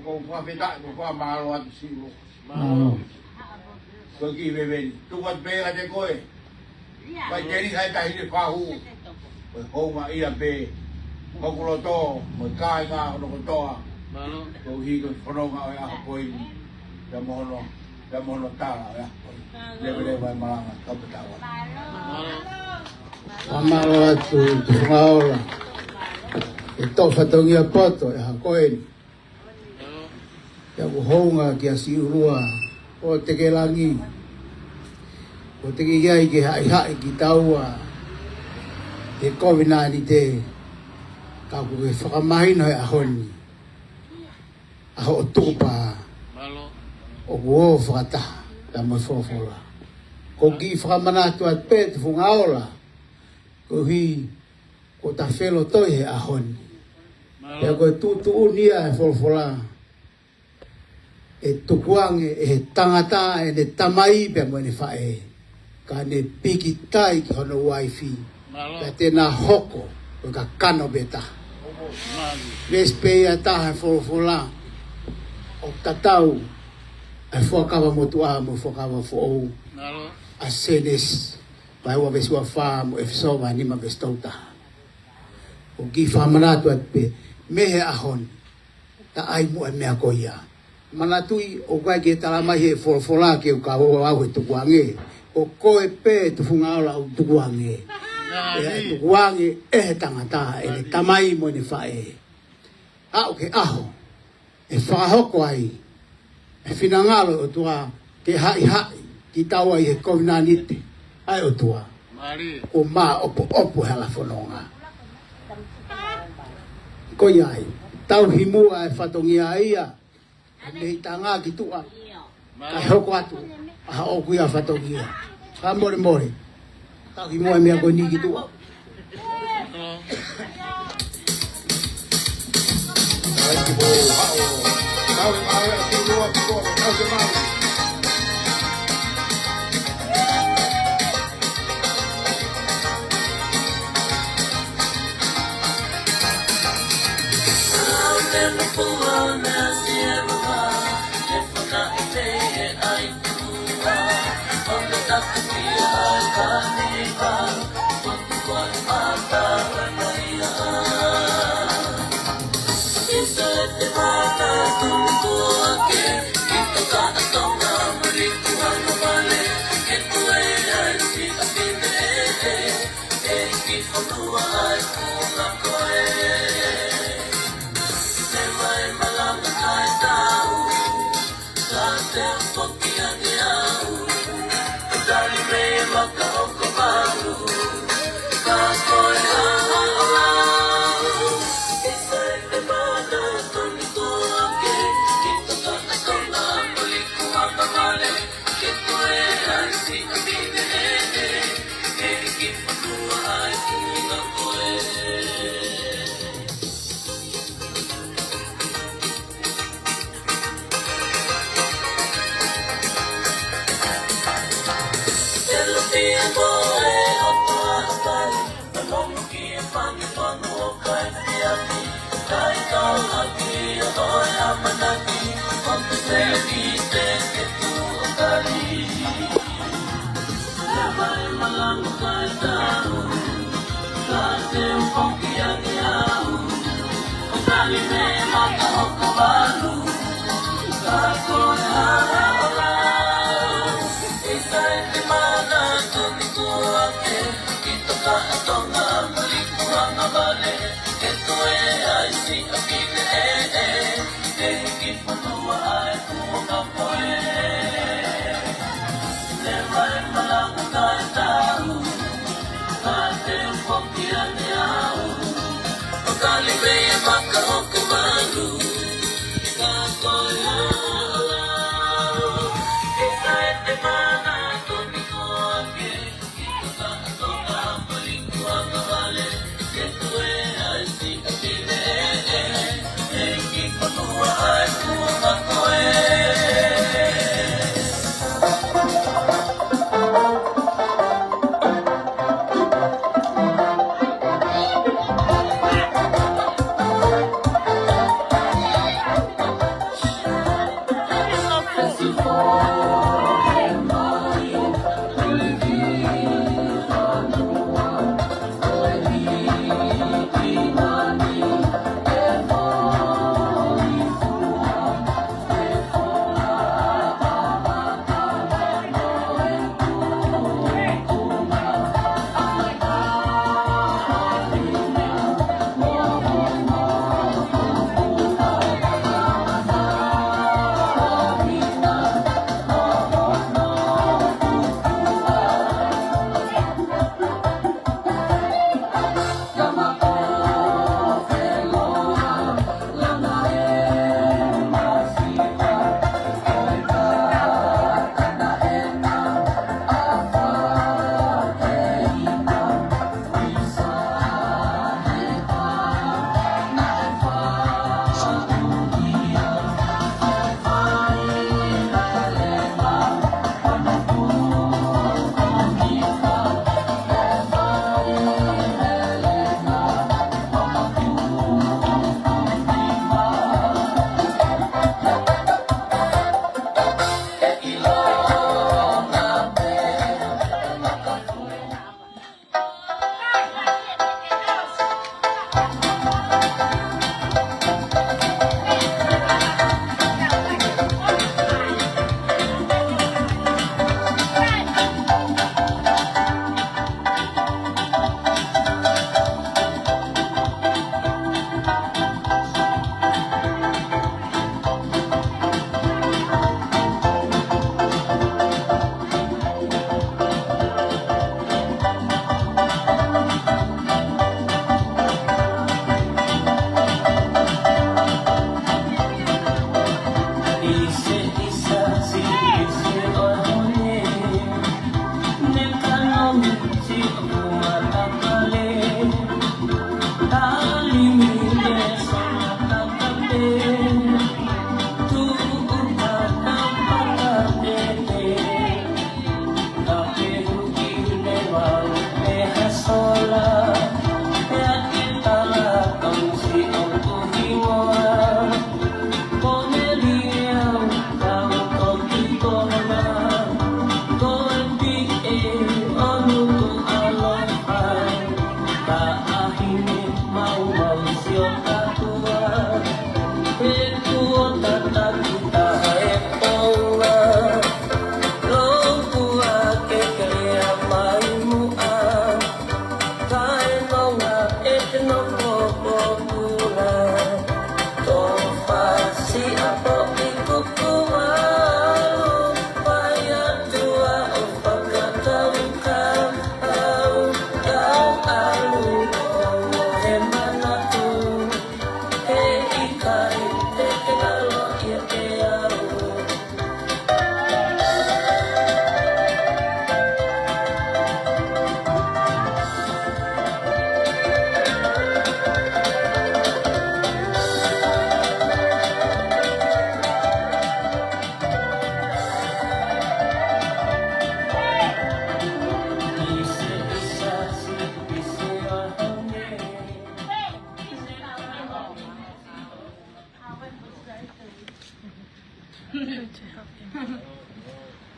G: Kau fafita, kau malo at silo.
H: Malo.
G: Pergi beben. Tuat be aja koe. Pai jadi saya tak hidup fahu. Kau mak iya be. Kau kulo to, mekai ka ono to. Malo. Kau hidup kono ka ya koe. Damono tala ya. Lebe malang kau betawa.
H: Amalo atu ngaola. Ito fatongia poto e hakoen. Ya buhonga ki asiurua o tegelangi. O tegiai ki hai ki taua. E kovina ni te ka ku e whakamahina e ahoni. Aho o tupa. O buo whakata. Ta mo fofola. Ko ki whakamanatu at pet fungaola. Ko hi ko ta felo toi he ahoni. Ya ko tu unia e fofola. E tukuange e tangata e ne tamai pe mo ne fae. Ka ne piki tai ki hono wifi. Ka te na hoko o ka kano beta. Vespe ya ta e fofola. O tatau e fokawa motua mo fokawa fo. A senes vai wa veswa fa mo e so va ni ma bestouta. O gi fa manatu at pe mehe ahon ta ai mo e mea koia. Manatui o kai ke talama he fola ke ka o au tu kuange. O koe pe tu fungaola o tu kuange. E tu kuange e tangata e tamai mo ni fae. A o ke aho. E whahoko ai. E finangalo o tua ke hai ki taua i he kovinanite. Ai o tua. O ma opo hala whanonga. Ko iai, tau himua e whatongia ia, nei tanga ki tua, kai hoko atu, aha oku ia whatongia. Ka more, tau himua e mea koe ni ki tua.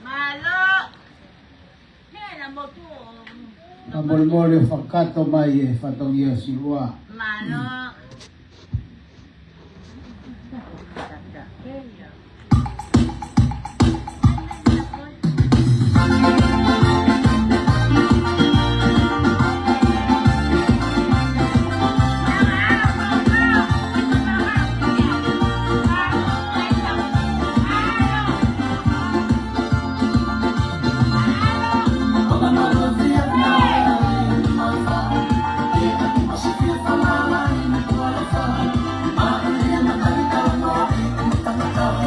A: Malo. Hela mo tu.
H: Mabol-mol fakato mai fatong ia silwa.
A: Malo.
F: Thank you.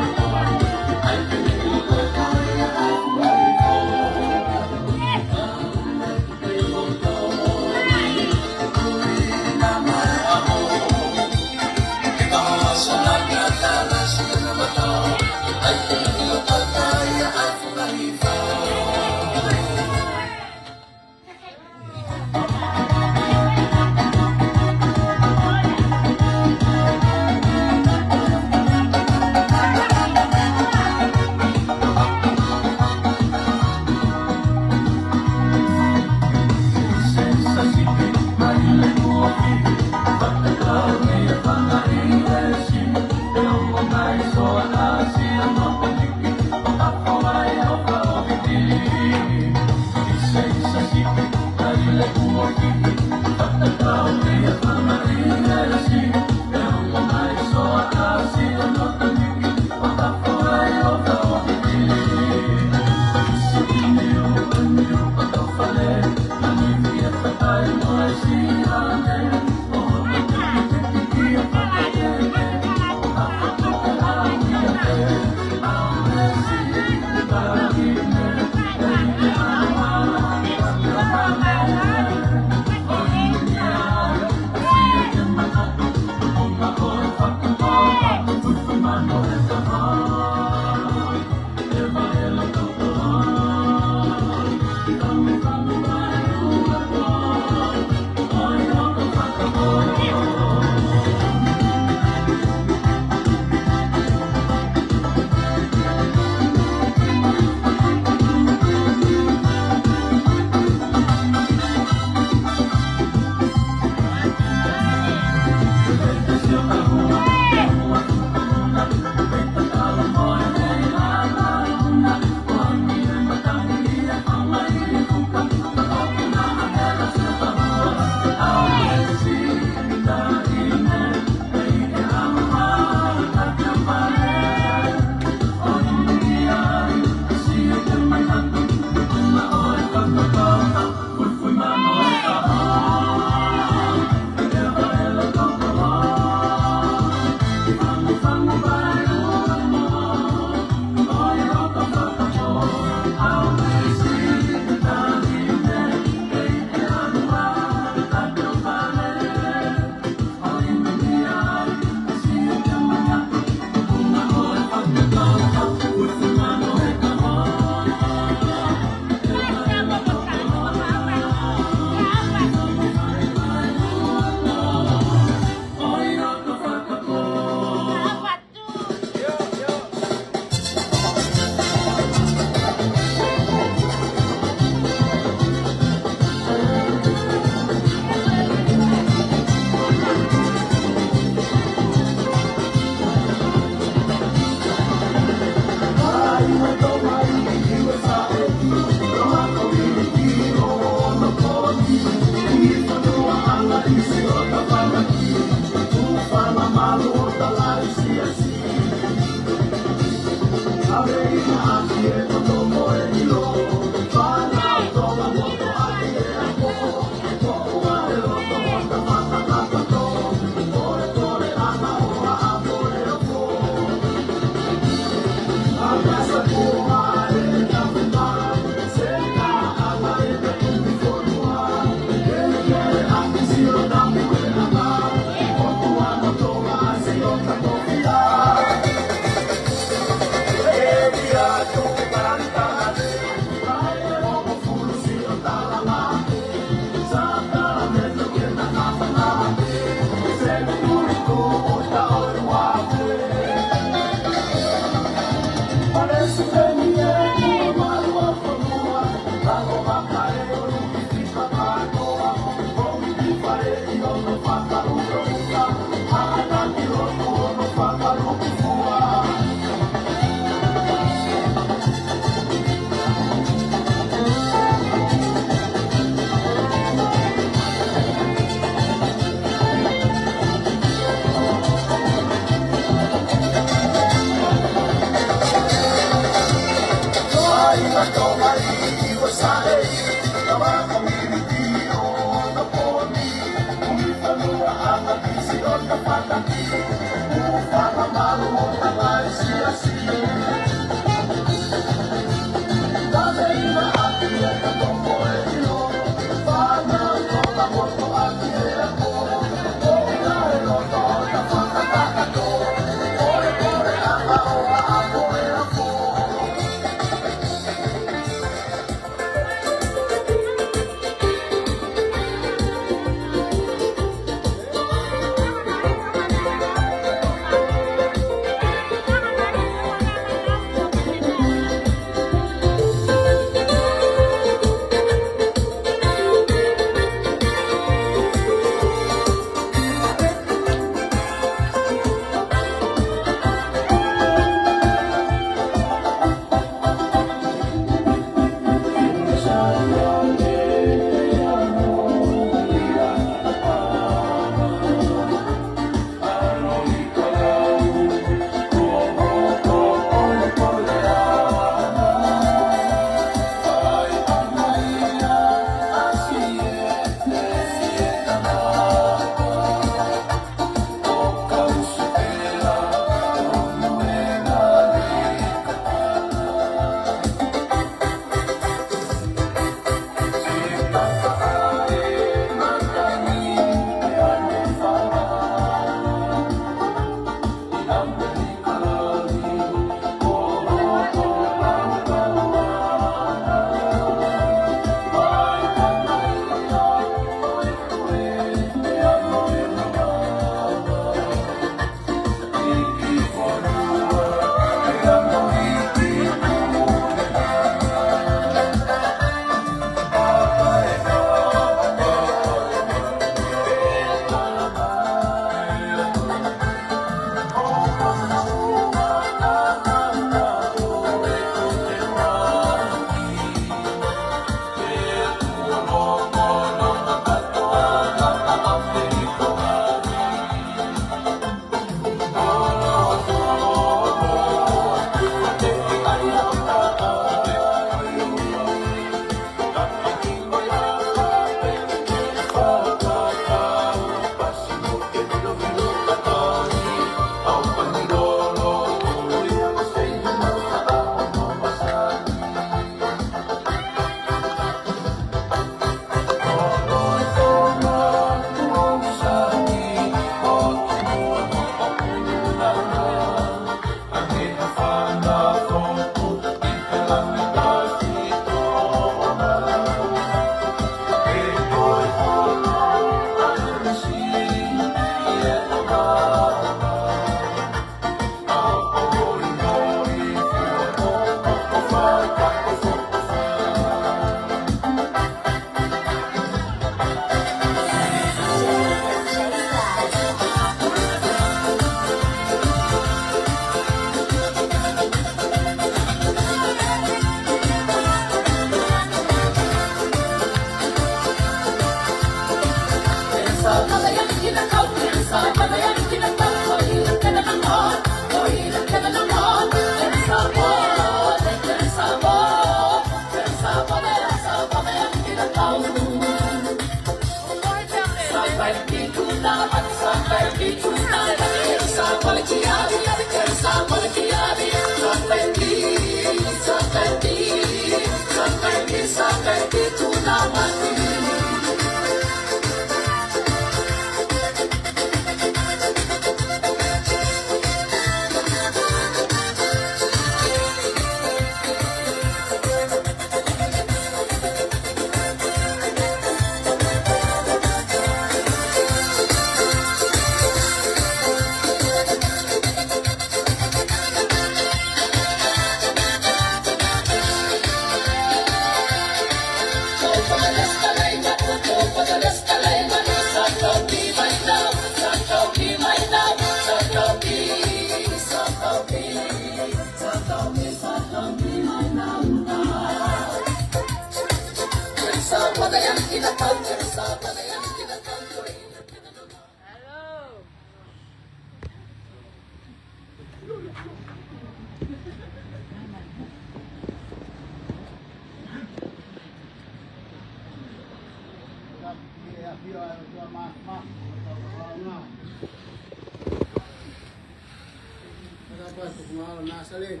H: dapat kumaha na salin.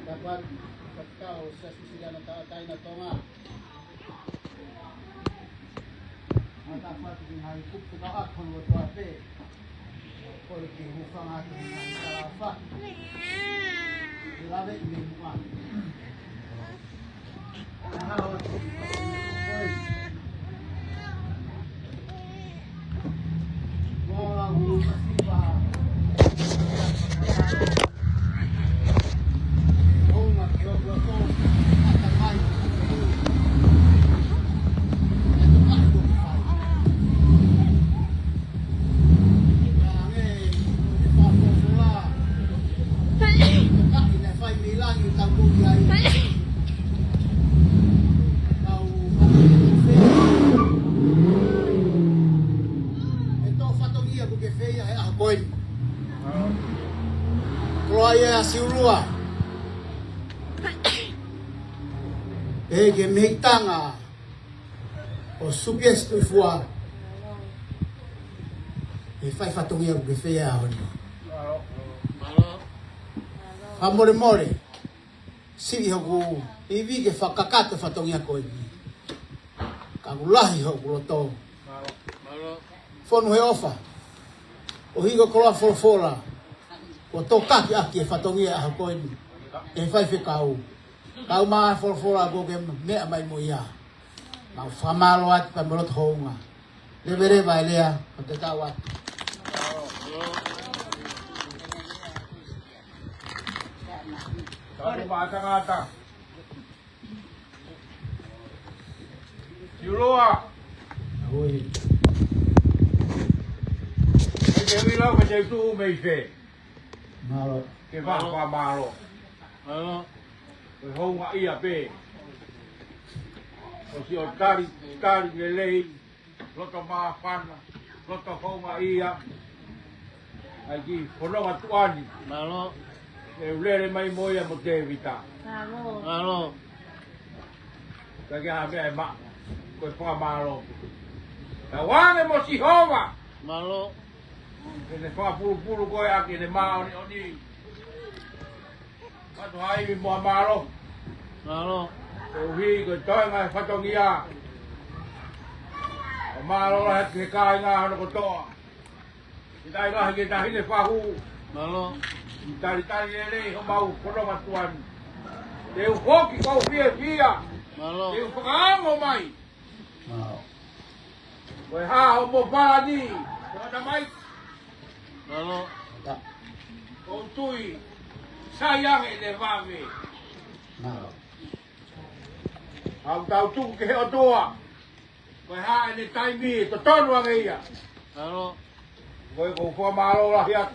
H: Dapat kau sa sisigan ng tatay na tonga. Dapat ginahikup sa kaat kung wate. Kung kihukang ating kalafa. Ilabe ini muka. Nahawat ko. Wow, pasti ba. Kroaya siulua. Ege meitanga o sugestu fua. E fai fatongia o gefea honi. Amore more. Si hoku ivi ke fakakato fatongia ko ivi. Kagulahi hoku loto. Fonu he ofa. O higo kola folfola. O tokaki aki e fatongia a ko ivi. E fai fe kau. Kau maa folfola go ke mea mai moia. Mau famalo at pamolot honga. Lebere vai lea o te tawat.
G: Satu ngata-ngata. Siulua.
H: Oi.
G: Jadi lah macam itu meise.
H: Malo.
G: Kita apa malo? Malo. Kau nggak iya pe. Kau si otari ngelei. Loto maafan. Loto kau nggak iya. Lagi kono ngatuan. Malo. Ulere mai moia mo te vita. Malo. Kaya habe ai ma. Ko pa malo. Tawane mo si hova. Malo. Kene fa pulu ko ya kene ma oni. Pato ai mi mo malo. Malo. O hi ko toi ngai fatongia. O malo la ke kai nga no ko to. Kita ila kita hile fa hu. Malo. Tari ele ho mau kono matuan. Teu hoki kau fia. Malo. Teu fangamo mai.
H: Malo.
G: Wei ha ho mo parani. Ada mai. Malo.
H: Tak.
G: Kau tui sayang ele vave.
H: Malo.
G: Au tau tu ke o toa. Wei ha ele taimi to tonu angeia. Malo. Wei ko fo malo la hiat.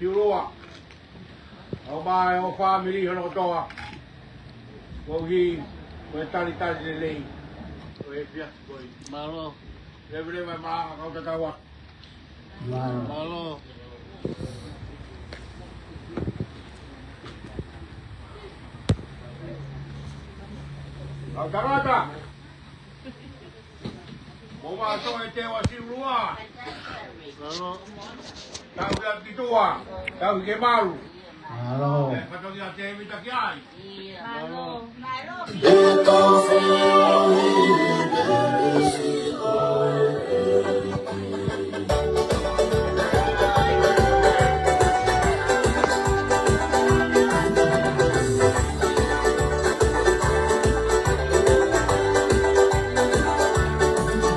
G: Siulua. O mai o family hono toa. Ko hi ko tali lei. Ko e pia ko. Malo. Lebre mai ma kau tatawa.
H: Malo.
G: Malo. Kau tarata. Mo ma to e te wa siulua. Malo. Tau ya kitua. Tau ke malu.
H: Malo.
G: Patong ya te mi takiai.
A: Malo.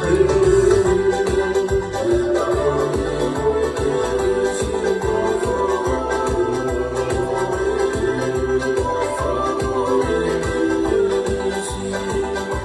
I: Thank you.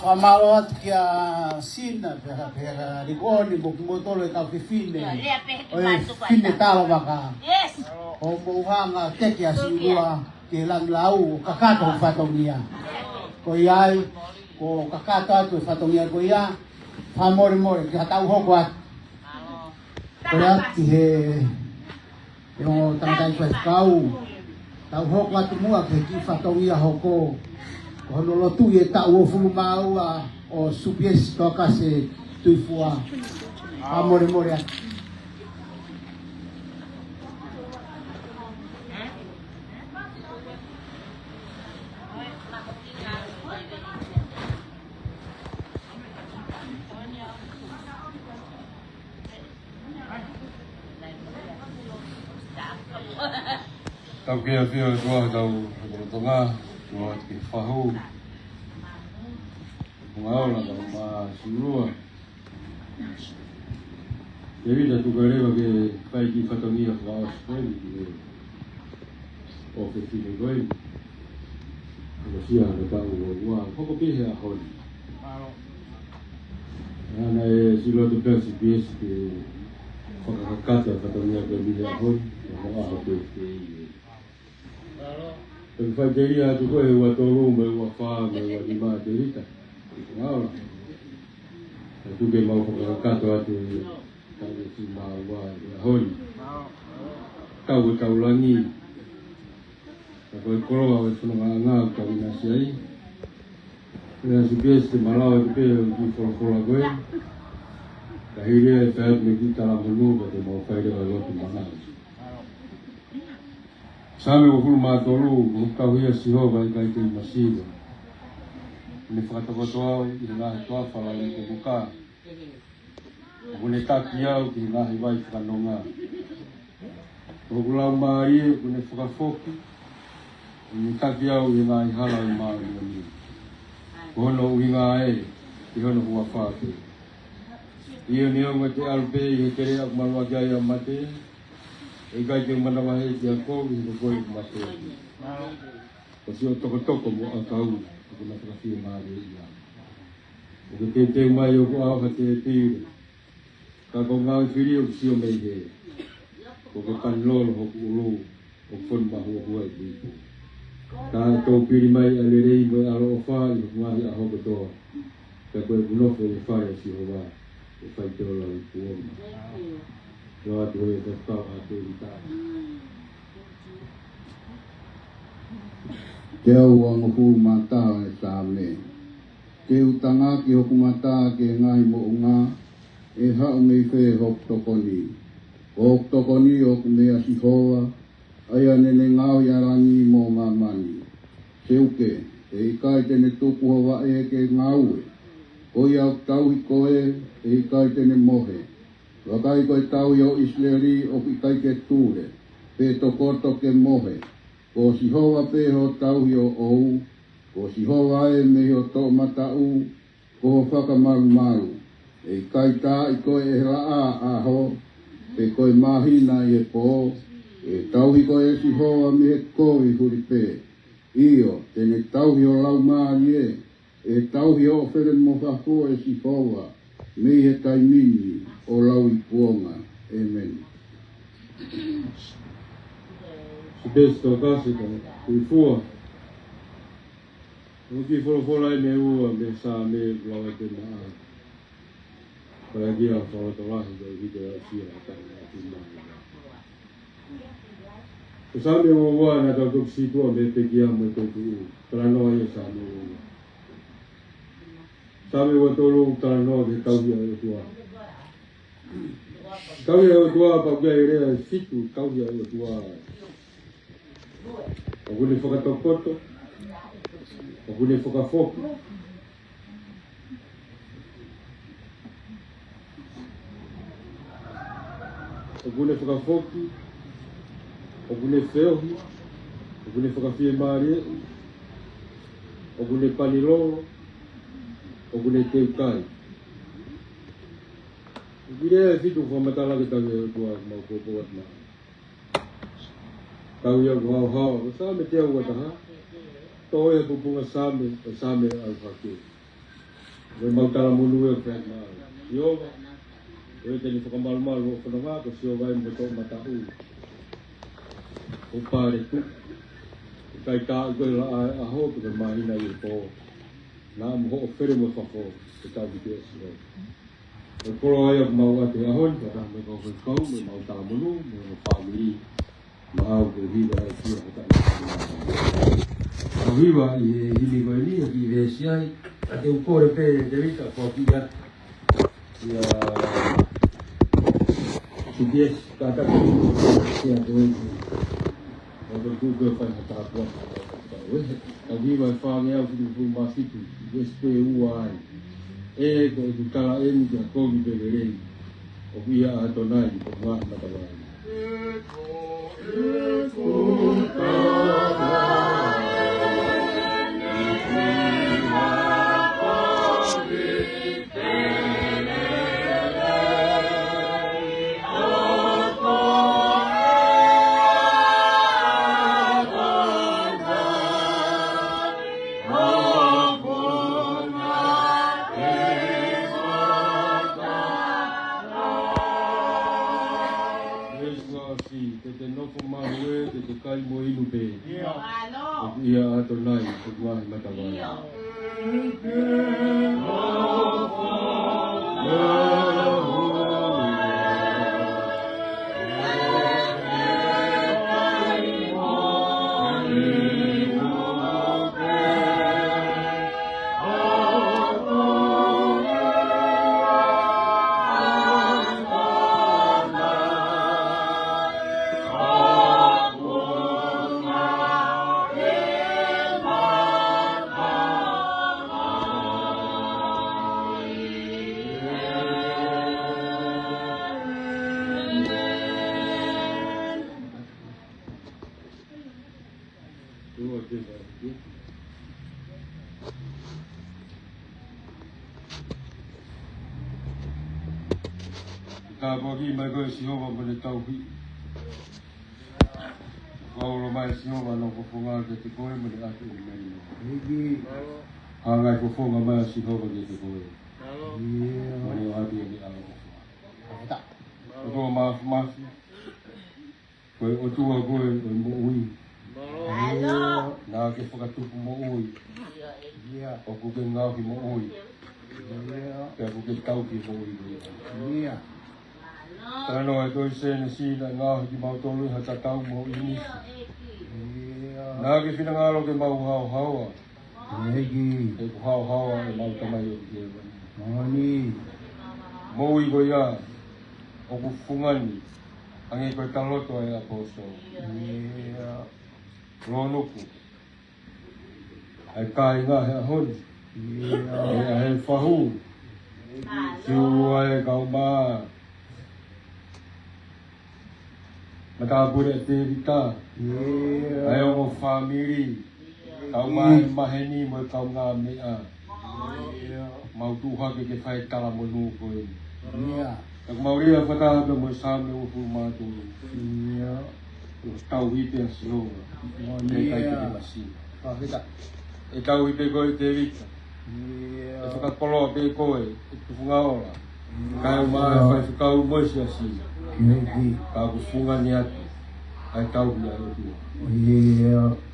H: Pamalot kia sina pera rigoni bukmotolo ka fifine. Fine talo baka.
A: Yes.
H: O muhanga tekia sinua ke lang lau kakato fatongia. Ko yai ko kakato tu fatongia ko ya. Famore more ka tau hokwa. Ko ya ki he yo tangkai pas kau. Tau hokwa tu mua ke ki fatongia hoko. Kono lo tu ye ta wo fu mau o supies to kase tu fua amore more
C: tau kia fio tua tau tonga tua ki fahu ngaola tau ma surua jadi dah tukar lewa ke pai ki fatongia fa Australia ki o ke fine goi ko sia da tau wa ko ke ha hon ana e silo de pesi pies ke fakakata fatongia ke bi ha hon ko a ko ke Pero fai teria tu koe ua tolu me ua wha me ua lima te rita. Ngaola. Tu ke mau whakakato atu kau si maa ua hoi. Kau e kaulangi. Ka koe koroa e whanonga ngā kau nasi ai. Kena si pies te malao e te peo ki wholofola koe. Ka hirea e whaat me ki tala munu ka te mau whairewa lotu mangai. Same o hulu mātolu, o kauhia Sihova i kai te masiwa. Ne whakatakotoa i ngahi toa whala i te muka. O ne taki au ki ngahi wai whakanonga. O kulau maari o ne whakafoki. O ne taki au i ngahi hala i maari o ni. O hono ui ngā e, i hono hua whāke. Io ni au te alpe i he tere ak malua kia i a mate. E kai te manawa he te ako i ko koe mate. O si o toko mo a kau, o ko na whakawhia maare i a. O ko te te mai o ko au ha te pire. Ka ko ngau whiri o si o mei he. O ko kanlolo ho ku ulu, o whon mahu o hua i bipo. Ka tō piri mai a le rei mo alo o wha i o ngahi a hoko toa. Ka koe kunofo i whai a si o wā, o whai te ola i kuoma. Yo atu e te tau a te ritari.
D: Te au a ngopu mata e sa me. Te utanga ki hoku mata ke ngai mo unga e hau mei whe hok tokoni. Hok tokoni hoku mea si hoa aia nene ngau i arangi mo mamani. Seuke, e ikai tene tupu hoa e ke ngau e. O iau tauhi koe e ikai tene mohe. Wakai koe tau yo Israeli o ikai ke tūre, pe tokoto ke mohe. Ko si hoa pe ho tau yo ou, ko si hoa e me ho to matau, ko ho whakamaru maru. E kai tā i koe e raa a ho, pe koe mahina i e po, e tau i koe e si hoa me he koe i huri pe. Io, tene tau hi o lau maari e tau hi o where mo whako e si hoa, me he taimini. O lau i puonga. Amen.
C: Si pēs tō kāse ka, kui fua. O ki wholofola i me ua, me sā me lau e te maa. Pai kia whawata wahi ka i hite a sia a tāna a tū maa. O sā me o wā na tau tuk situa me te kia mo tō tū. Tara noa i sā me o wā. Sā me o tōru tara noa te tauhia e tua. Kauhia o tua pa kia i rea fitu, kauhia o tua. O kune whakatokoto, o kune whakafoki. O kune whakafoki, o kune wheohi, o kune whakawhie maare, o kune panilolo, o kune teukai. Dia fitu fa matala ke tau tua mau ko ko na. Kau ia hau hau, same te au ataha. Toi e pupunga same au hake. Wai mautara mulu e whai maa. Iowa, wai teni whakamalumalu o whananga, ko sio vai mo tō matau. O pare tu. Kai tā koe la a ho ko te mahina i pō. Nā mo ho o where mo whako, te tau ki te asiro. E koro ai aku mau ate ahon, ka rā me kau koe kau, me mau tā mulu, me mo whamiri. Ma au koe hiwa e kia ko tā. Ka hiwa i he himi koe ni, ki i vesi ai, a te ukore pē te rita, kua ki ia. Ia... CBS, ka taka kia te wenki. Ka kuke whai hata apua. Ka hiwa e whaange au ki te masitu, wespe ua ai. E ko e kutala e ni kia kogi pe rei. O kia a tonai, o ngā matawai. Ia Adonai, Tuhan matawai. Ka bagi mai koe Sihova mene tauhi. Kaolo mai Sihova no kofonga ke te koe mene atu i meri no. Hiki. Hangai kofonga mai Sihova ke te koe. Mene atu i ni ala kofonga. Kotoa maafi. Koe otua koe o mo ui. Nā ke whakatupu mo ui. O kuke ngauhi mo ui. Pea kuke tauki mo ui. Tano e toi sene sina ngahi ki mau tolu hata tau mo inisi. Nā ke whinangaro ke mau hau haua. E ku hau haua e mau tamai o ki e mo ui ko ia. O ku fungani. Angi koe taloto e aposto. Ronuku. Ai kai ngā he ahoni. E he whahu. Siua e kau maa. Matapure te rita. Ai o mo whamiri. Kau mai maheni mo kau ngā mea. Mau tuha ke whai tala mo nū koe. Tak mauria whataha mo sāme ufu māturu. Tau hite a sihoa. E kai te masi. E tau hite koe te rita. E whakakoloa pe koe. E tufungaora. Kai o mai whai whakau moisi a si. Ka kufunga ni atu. Ai tau ia e tua.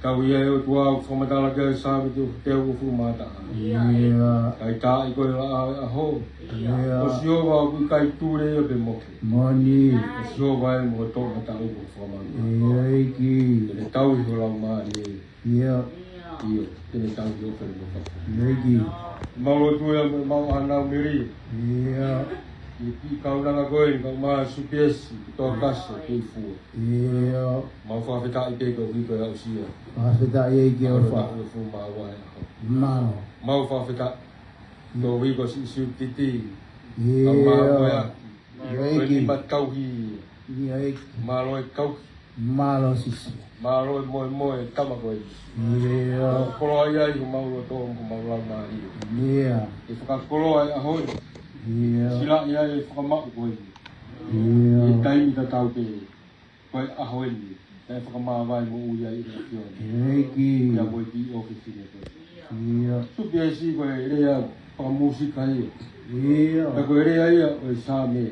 C: Tau ia e tua au whamatala kia sāme te teo ufu mātaha. Kai tā i koe la a ho. O Sihova au kai tūre ia pe moke. O Sihova e mo tō mata uko whamanu. Tene tau i holau maari e. Iyo, tene tau i ofere mo whaku. Mau tu ia mau anau miri. I kaunanga koe, kau maa supiesi, ki tō kasa, kei fua. Mau whawheta i te kau hiko e au sia.
H: Whawheta i e ki o wha.
C: Mau whawheta tō hiko si siu titi. Kau maa koe aki. Koe ni matauhi. Malo e kauki.
H: Malo sisi.
C: Malo e moe tama koe. Koloa ia i humaulo tō mku maulau maari. E whakakoloa e ahoi. Sila ia e whakamau koe. E taimi ta tau te koe ahoeni. e whakamawai mo uia i rea fio.
D: Reiki.
C: Ia mo i ki ofisi ne koe.
D: Ia.
C: Supi e si koe rea whakamusika ia.
D: Ia.
C: E koe rea ia o i sā me.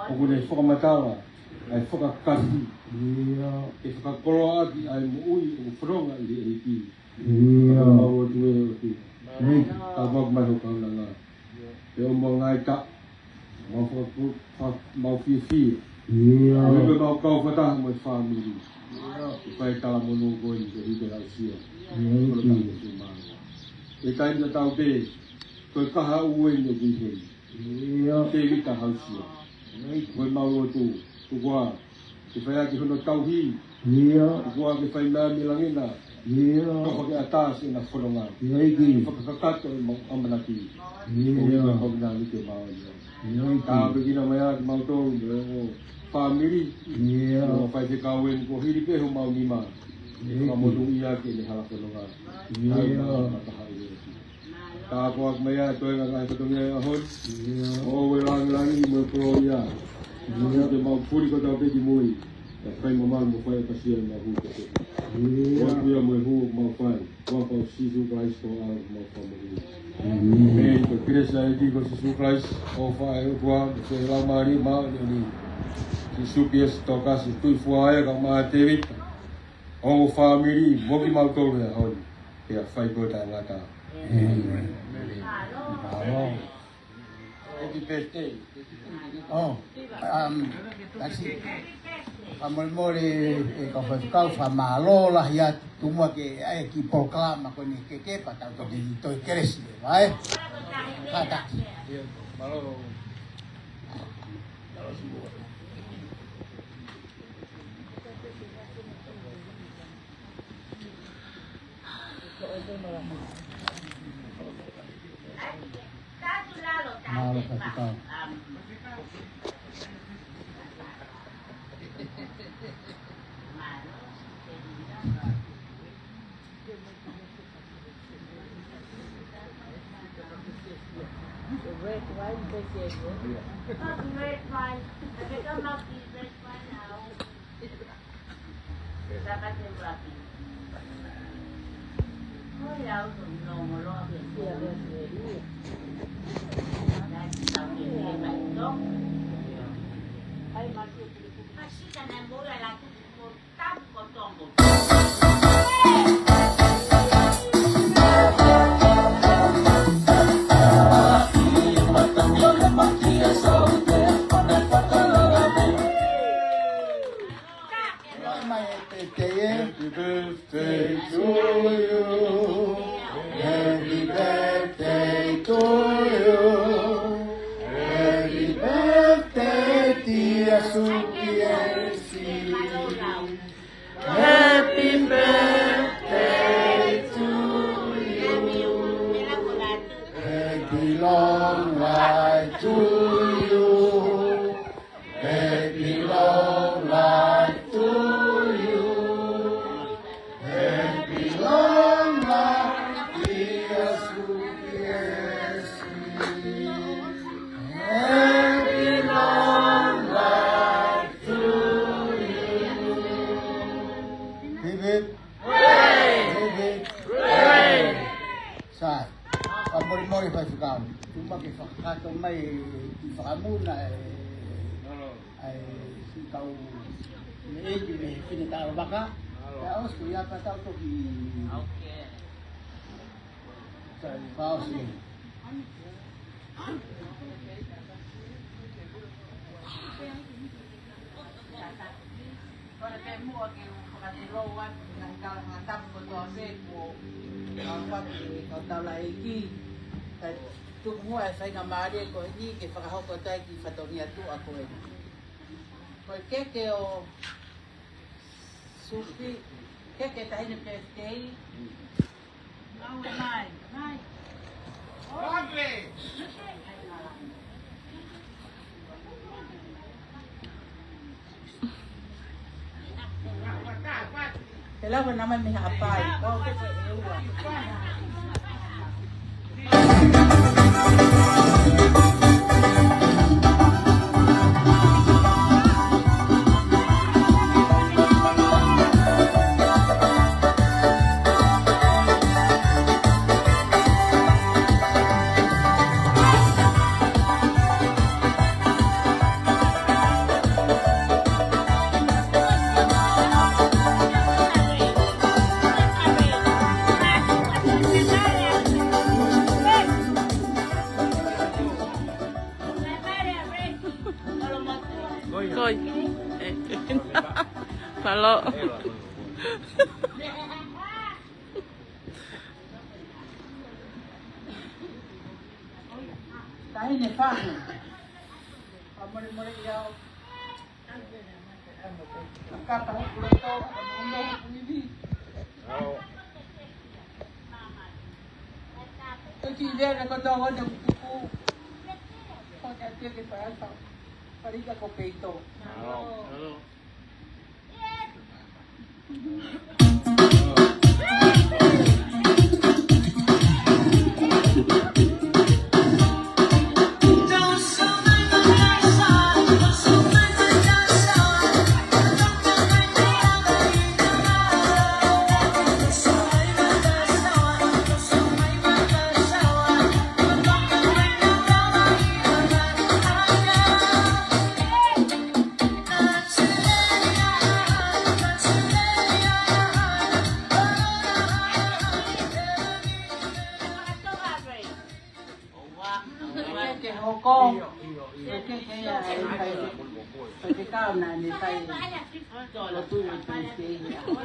C: O kune whakamatawa ai whakakasi.
D: Ia.
C: E whakakoro aki ai mo ui o wharonga i rea i ki.
D: Ia.
C: Maua tue o ki.
D: Reiki.
C: Ta wak mai ho kauna ngā. E o mo ngai ta. Mau fia.
D: Ia.
C: Koe mau kau whataha mo i whamiri. I whai tala mono koe i te rite rau sia.
D: Reiki.
C: E taimina tau te, koe kaha ue no wihei.
D: Ia.
C: Te rita hau sia. Koe mau o tū, tu kua, te whai aki hono tau hi,
D: Ia.
C: tu kua ke whai mea milangina,
D: Ia.
C: toko ke atas i na whoronga.
D: Reiki.
C: Whakakato i mau amanaki.
D: Ia.
C: O ika hongina ni te mau ia. Tā
D: Reiki.
C: pekina mai aki mau tōu, o whamiri,
D: Ia.
C: o whai te kauen, ko hiri peho mau nima. Ka motu ia ke ne hala whenonga.
D: Ia.
C: Tā koak mea toi ngā ngai katongia e ahon.
D: Ia.
C: O we rangi mo koro ia. Ia te mau puri ko tau peki mui. E whai mamang mo whai kasia ngā hu te te.
D: Ia.
C: Koak ia mo hu mau whai. Koak au Sisu Christ ko au mau whamu.
D: Amen.
C: Mei ko kiresa e di ko Sisu Christ. O whai e kua. Se lau maari maa ni. Sisu Pies toka si tui fuae ka maa te wita. O whamiri moki mau tolu e ahon. Ia whai kota ngata.
D: Amen.
A: Malo.
C: Happy birthday.
H: Oh, kasi amol-mol ikaw pa famalo lah ya tumwa ke ay ki proklama ko ni keke patao to dito keres vai kata
C: Malo.
H: malo ka ikaw
A: Red wine, red wine. Tapi kau mau red wine now. Dapat yang berapa? Oh ya, untuk nomor lo apa? Nanti tahu ini baik dong. Masih kan yang boleh lagi kotak potong.
C: Happy birthday to you.
H: Happy birthday to you. Happy birthday, dear Sukiesi. Happy birthday to you. Happy long life to you. Happy long life to you. Happy long life, dear Sukiesi. Happy long life to you. Hip hip. Hip hip. Sai. Pamori-mori pa ikaw. Cuma kifakato may kifakamu na ay ikaw may pinitaro baka. Kaya os kuya pa tao to ki.
A: Okay.
H: Sa paus ni.
B: Para kay mo ang pagkatilawan ng kalangatap ko to ase ko ang pati ko tawla iki kay tumo ay sa ngamari ko hindi kay pagkahaw ko tayo ki fatonia tu ako eh ko keke o supi keke tayo ng birthday
A: Oh, nine. Nine.
B: kailangan naman may hapay oh kasi ewa
I: Malo.
B: Tayo ni Fano. Pamuli-muli yaw. Nakataho ko ito. Ang mundo ko hindi. Kaya na ko daw ng tuko. Pagkatid ni Fano. Pariga ko peito. Pagkakaw na ni tayo. Latuloy ito siya.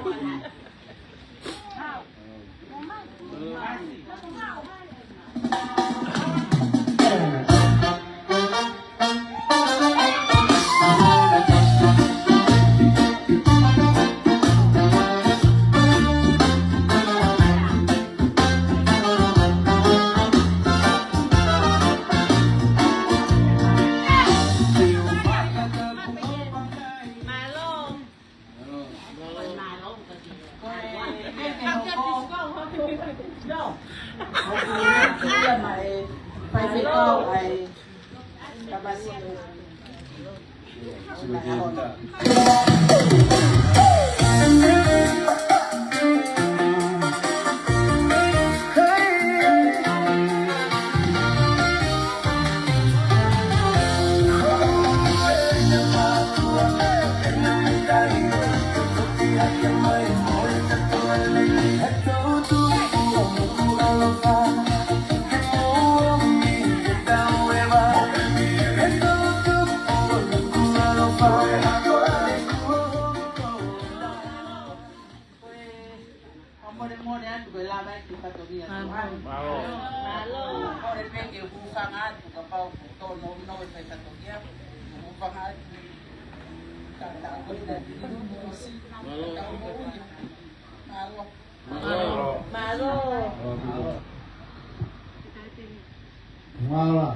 B: Mala,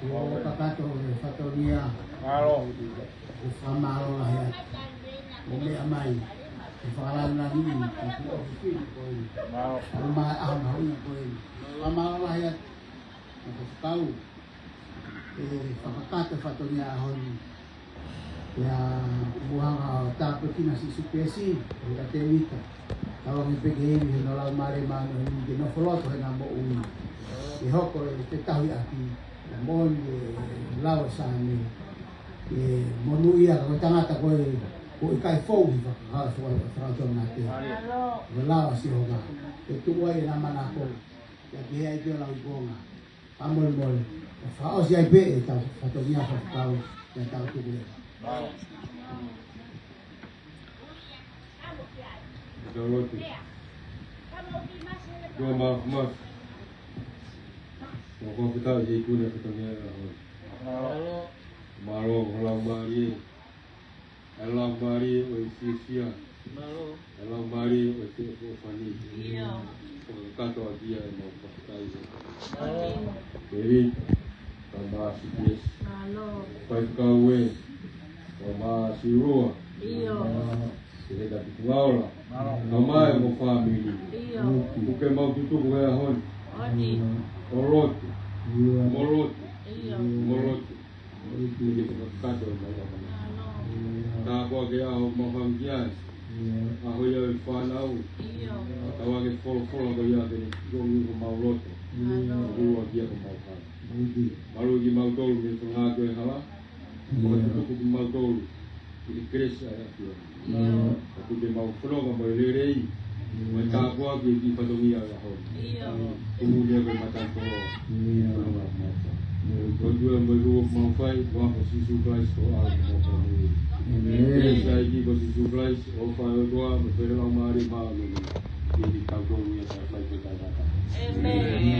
B: yung kakato, fatoria, ufamalo lah ya, umi amai, ufalan lagi, rumah ahmau yang koi, ufamalo lah ya, aku tahu, kakato fatoria ahon, ya buang tapos nasi supesi, udah tewita, kalau ngipigin hinolang mare mano hindi no follow to na mo una. Ihoko te tahu aki mon lao sa ni monuia ko tangata ko ikai fo ha so fra to na te lao si hoga te tuwa ina mana ko ya dia itu lao ikonga amol mol fa o si ai be ta to nia fa tau ya tau tu be
C: Doroti. Dua mas. Mau kita jadi kuda ketemu Malo, Elang Bari, Oisisia, Elang Bari, Oisifani, Kato dia mau pakai. Jadi tambah sikit. Pakai kawe, tambah siruah. Kita dapat ngawla. Nama yang mau family. Bukan mau tutup gayahon. Morot. Ini kado tak aku dia mau kias. Aku ya fanau. Tahu ke fol aku ya ini. Gong morot. Gua dia mau kan. Baru di mau tol di tengah tu hala. Aku mau tol. Ini kres ada tu. Aku dia mau flow mau lerei. Macam aku di Padomia lah. Kemudian bermacam tu. Kalau dua baru mau fight, buat posisi kelas soal mau Amen. Saya ini bagi jumlah offer dua, berfirman mari malu. Jadi kagum ya sampai kita datang.
A: Amen.